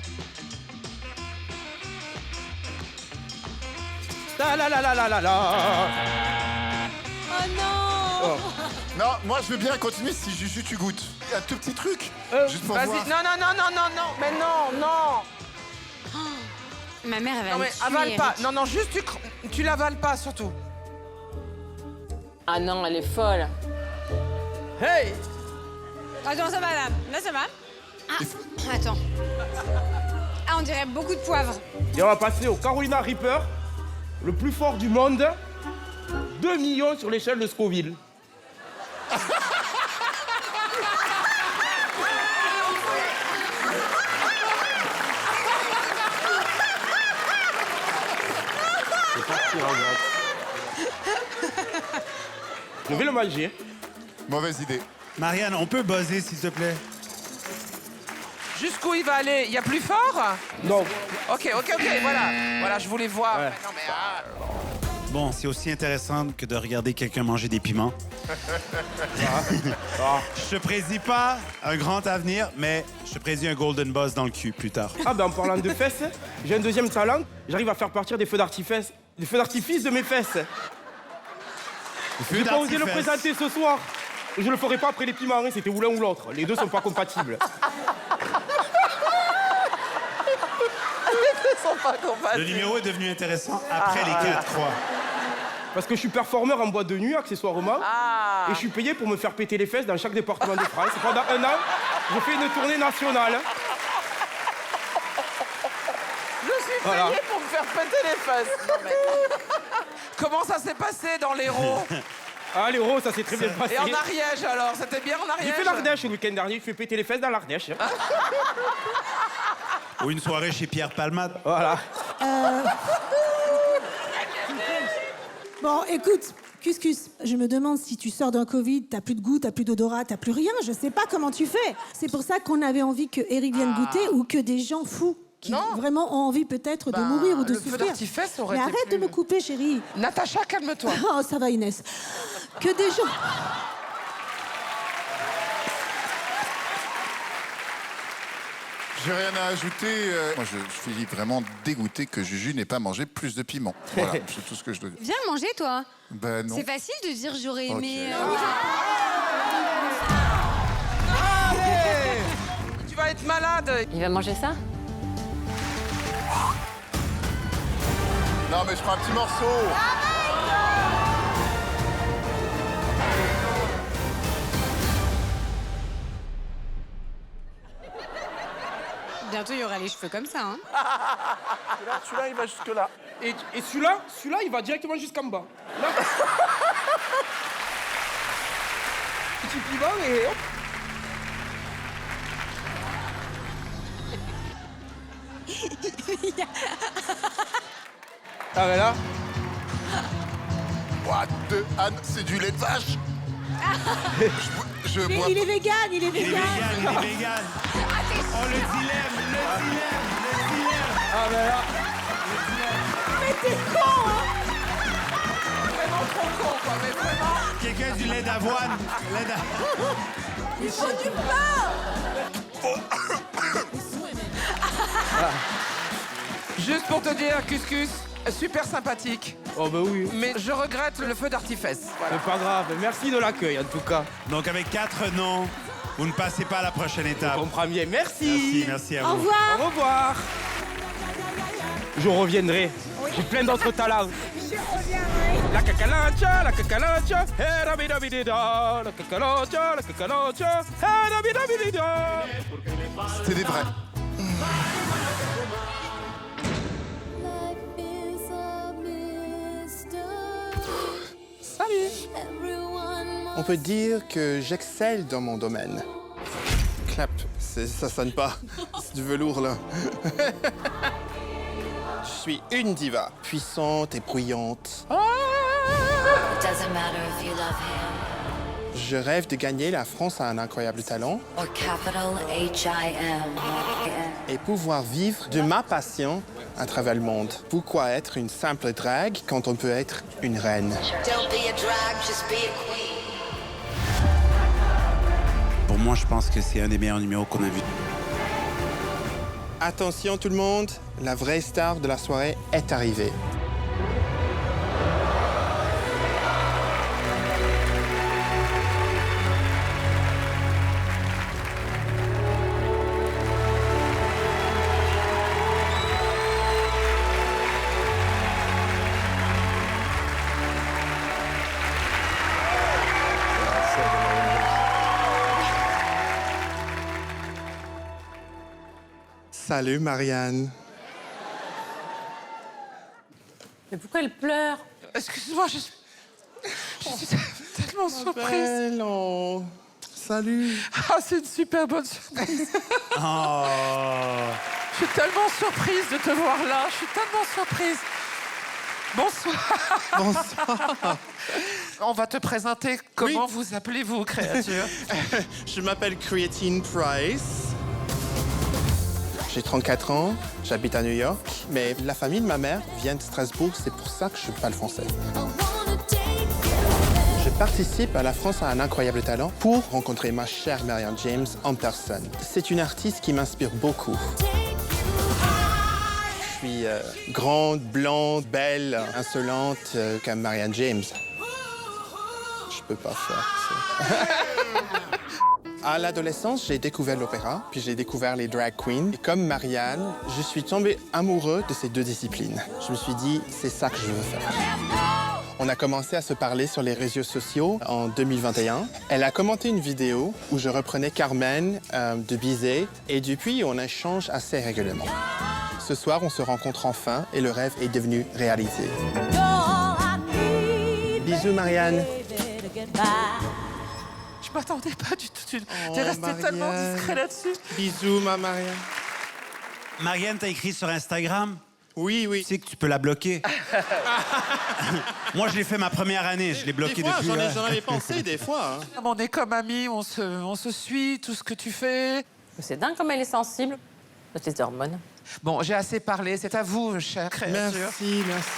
La la la la la la la. Oh non! Non, moi je veux bien continuer si Juju tu goûtes. Un tout petit truc. Juste pour Vas-y, voir. non, non, non, non, non, non, mais non, non. Ma mère, elle va Non, me mais tuer, avale pas. Eric. Non, non, juste tu l'avales pas, surtout. Ah non, elle est folle. Hey! Attends, ça va là. Là, ça va. Ah, attends. Ah, on dirait beaucoup de poivre. Et on va passer au Carolina Reaper, le plus fort du monde. 2 millions sur l'échelle de Scoville. C'est parti, regarde. Je vais le manger. Mauvaise idée. Marianne, on peut buzzer, s'il te plaît? Jusqu'où il va aller? Il y a plus fort? Non. Ok, voilà. Voilà, je voulais voir. Ouais. Non, mais, Bon, c'est aussi intéressant que de regarder quelqu'un manger des piments. Je te prédis pas un grand avenir, mais je te prédis un golden buzz dans le cul plus tard. Ah ben en parlant de fesses, j'ai un deuxième talent. J'arrive à faire partir des feux d'artifice de mes fesses. Je vais pas osé le présenter ce soir. Je le ferai pas après les piments, hein, c'était ou l'un ou l'autre. Les deux sont pas compatibles. Le numéro est devenu intéressant après les 4 croix. Parce que je suis performeur en boîte de nuit, accessoirement. Ah. Et je suis payé pour me faire péter les fesses dans chaque département de France. Pendant 1 an, je fais une tournée nationale. Je suis payé Voilà. pour me faire péter les fesses. Non, mais... Comment ça s'est passé dans l'Hérault? Ah, l'Hérault, ça s'est très bien passé. Et en Ariège, alors? C'était bien en Ariège? J'ai fait l'Ardèche le week-end dernier, je fais péter les fesses dans l'Ardèche. Ou une soirée chez Pierre Palmade. Voilà. Bon, écoute, Cuscus, je me demande si tu sors d'un Covid, t'as plus de goût, t'as plus d'odorat, t'as plus rien. Je sais pas comment tu fais. C'est pour ça qu'on avait envie que Eric vienne goûter ou que des gens fous qui vraiment ont envie peut-être de mourir ou de le feu souffrir. d'artifice aurait Mais été arrête plus- de me couper, chérie. Natacha, calme-toi. Oh, ça va, Inès. Que des gens... J'ai rien à ajouter. Moi, je suis vraiment dégoûté que Juju n'ait pas mangé plus de piment. Voilà, c'est tout ce que je dois dire. Viens manger, toi. Ben non. C'est facile de dire j'aurais aimé. Allez, tu vas être malade. Il va manger ça? Non, mais je prends un petit morceau. Bientôt, il y aura les cheveux comme ça. Hein. Celui-là, il va jusque-là. Et celui-là, il va directement jusqu'en bas. Là. Petit piment et hop. Ah, mais là. What the... Anne, c'est du lait de vache. Mais il est vegan, il est vegan. Il est vegan. Oh, le dilemme. Ah, mais là. Mais t'es con, hein. Vraiment trop con, quoi, mais vraiment. Quelqu'un du lait d'avoine. Il faut du pain. Juste pour te dire, Cuscus, super sympathique. Oh, bah oui. Mais je regrette le feu d'artifice. C'est pas grave. Merci de l'accueil, en tout cas. Donc, avec 4 noms, vous ne passez pas à la prochaine étape. Je comprends bien. Merci. Merci à vous. Au revoir. Au revoir. Je reviendrai. J'ai plein d'autres talents. La cacalancha, la cacalancha, hey, rabidabidida, la cacalancha, hey, rabidabidida. C'est des vrais. Salut. On peut dire que j'excelle dans mon domaine. Clap, ça sonne pas. C'est du velours, là. Je suis une diva, puissante et bruyante. Je rêve de gagner la France a un incroyable talent et pouvoir vivre de ma passion à travers le monde. Pourquoi être une simple drague quand on peut être une reine? Pour moi, je pense que c'est un des meilleurs numéros qu'on a vu. Attention tout le monde, la vraie star de la soirée est arrivée. Salut Marianne. Mais pourquoi elle pleure? Excuse-moi, je suis tellement surprise. Belle, oh. Salut. Ah, c'est une super bonne surprise. Oh. Je suis tellement surprise de te voir là. Je suis tellement surprise. Bonsoir. Bonsoir. On va te présenter. Comment vous appelez-vous, créature? Je m'appelle Creatine Price. J'ai 34 ans, j'habite à New York, mais la famille de ma mère vient de Strasbourg, c'est pour ça que je parle français. Je participe à La France a un incroyable talent pour rencontrer ma chère Marianne James en personne. C'est une artiste qui m'inspire beaucoup. Je suis grande, blonde, belle, insolente comme Marianne James. Je peux pas faire ça. À l'adolescence, j'ai découvert l'opéra, puis j'ai découvert les drag queens. Et comme Marianne, je suis tombé amoureux de ces deux disciplines. Je me suis dit, c'est ça que je veux faire. On a commencé à se parler sur les réseaux sociaux en 2021. Elle a commenté une vidéo où je reprenais Carmen de Bizet, et depuis, on échange assez régulièrement. Ce soir, on se rencontre enfin, et le rêve est devenu réalité. Bisous, Marianne. Je m'attendais pas du tout. T'es restée tellement discret là-dessus. Bisous, ma Marianne. Marianne, t'as écrit sur Instagram? Oui, oui. Tu sais que tu peux la bloquer. Moi, je l'ai fait ma première année. Je l'ai bloqué des fois, depuis. J'en avais pensé, des fois. Hein. On est comme amis, on se suit, tout ce que tu fais. C'est dingue comme elle est sensible. Les hormones. Bon, j'ai assez parlé. C'est à vous, chère créature. Merci, merci.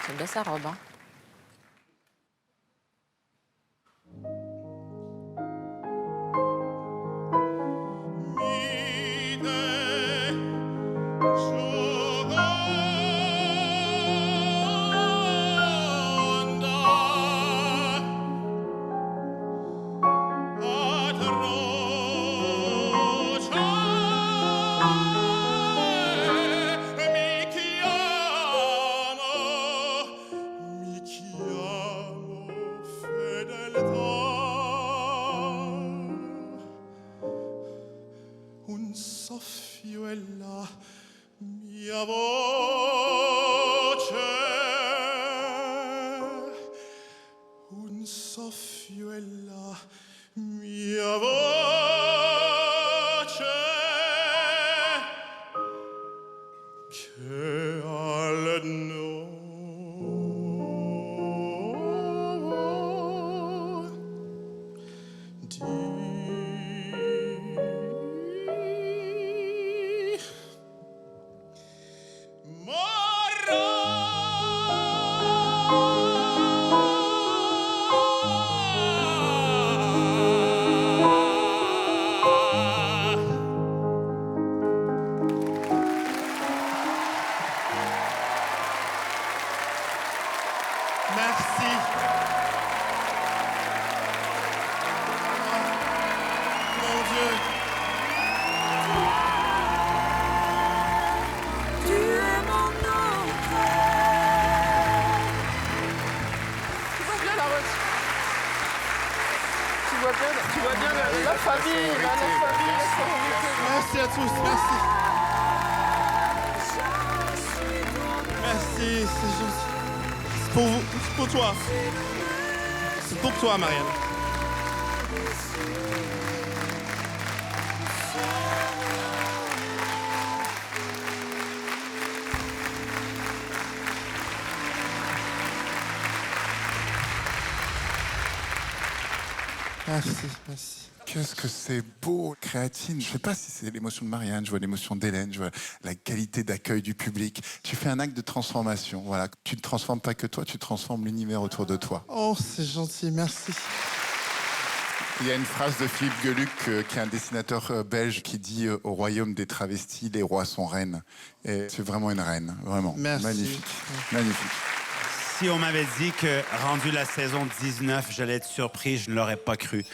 C'est bien sa robe, hein. soffiuella mia voce che al no Merci. Mon Dieu. Tu es mon encre. Tu vois bien la route. Tu vois bien la famille, la famille, la sororité. Merci à tous, merci. Merci, c'est gentil. C'est pour vous, c'est pour toi. C'est pour toi, Marianne. Merci, merci. Qu'est-ce que c'est beau, Créatine. Je sais pas si c'est l'émotion de Marianne, je vois l'émotion d'Hélène, je vois la qualité d'accueil du public. Tu fais un acte de transformation. Voilà, tu ne transformes pas que toi, tu transformes l'univers autour de toi. Oh, c'est gentil, merci. Il y a une phrase de Philippe Geluck, qui est un dessinateur belge, qui dit au royaume des travestis, les rois sont reines. Et c'est vraiment une reine, vraiment. Merci. Magnifique, magnifique. Si on m'avait dit que, rendu la saison 19, j'allais être surpris, je ne l'aurais pas cru.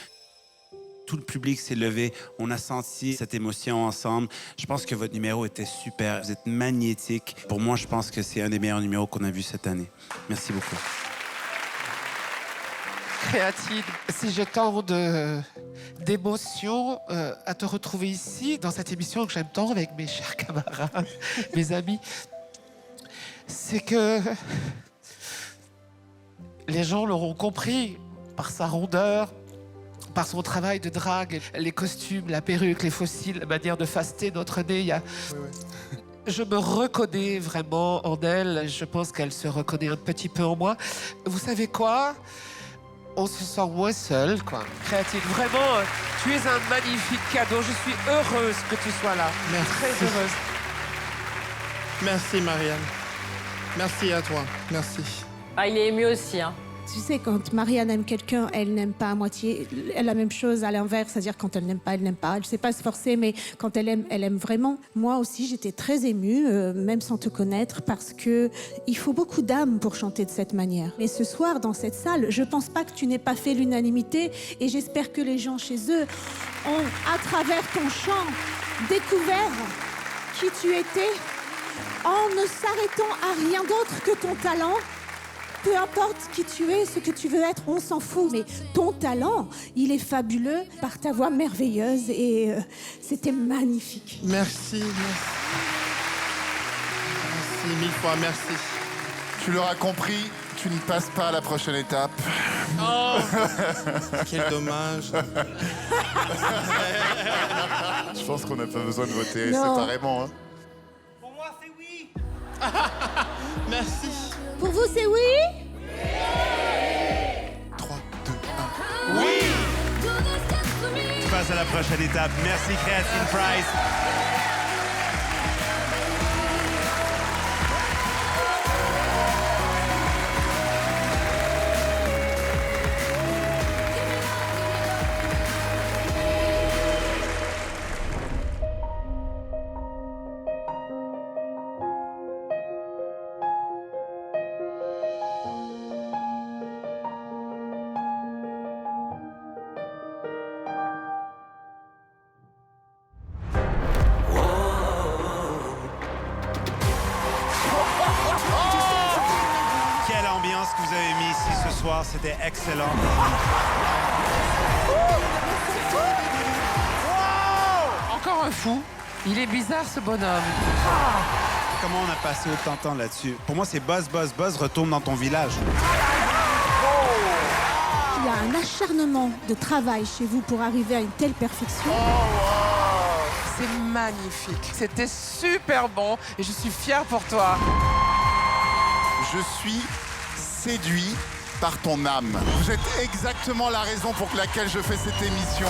Tout le public s'est levé, on a senti cette émotion ensemble. Je pense que votre numéro était super, vous êtes magnétique. Pour moi, je pense que c'est un des meilleurs numéros qu'on a vu cette année. Merci beaucoup. Créatine, si j'ai tant d'émotions à te retrouver ici, dans cette émission que j'aime tant avec mes chers camarades, mes amis, c'est que les gens l'auront compris par sa rondeur, par son travail de drague, les costumes, la perruque, les fossiles, la manière de faster notre nez. Je me reconnais vraiment en elle. Je pense qu'elle se reconnaît un petit peu en moi. Vous savez quoi ? On se sent moins seul, quoi. Créatine, vraiment, tu es un magnifique cadeau. Je suis heureuse que tu sois là. Merci. Très heureuse. Merci, Marianne. Merci à toi. Merci. Ah, il est ému aussi, hein. Tu sais, quand Marianne aime quelqu'un, elle n'aime pas à moitié. Elle a la même chose à l'inverse, c'est-à-dire quand elle n'aime pas, elle n'aime pas. Elle ne sait pas se forcer, mais quand elle aime vraiment. Moi aussi, j'étais très émue, même sans te connaître, parce que il faut beaucoup d'âme pour chanter de cette manière. Mais ce soir, dans cette salle, je pense pas que tu n'aies pas fait l'unanimité, et j'espère que les gens chez eux ont, à travers ton chant, découvert qui tu étais, en ne s'arrêtant à rien d'autre que ton talent. Peu importe qui tu es, ce que tu veux être, on s'en fout. Mais ton talent, il est fabuleux par ta voix merveilleuse et c'était magnifique. Merci, merci. Merci, mille fois, merci. Tu l'auras compris, tu ne passes pas à la prochaine étape. Oh, quel dommage. Je pense qu'on n'a pas besoin de voter Non. séparément. Hein. Merci. Pour vous, c'est oui? 3, 2, 1. Oui! Tu passes à la prochaine étape. Merci, Créatine Price. Quelle ambiance que vous avez mis ici ce soir, c'était excellent. Encore un fou. Il est bizarre, ce bonhomme. Comment on a passé autant de temps là-dessus? Pour moi, c'est buzz, buzz, buzz, retourne dans ton village. acharnement de travail chez vous pour arriver à une telle perfection. C'est magnifique. C'était super bon et je suis fière pour toi. Je suis séduit par ton âme. Vous êtes exactement la raison pour laquelle je fais cette émission.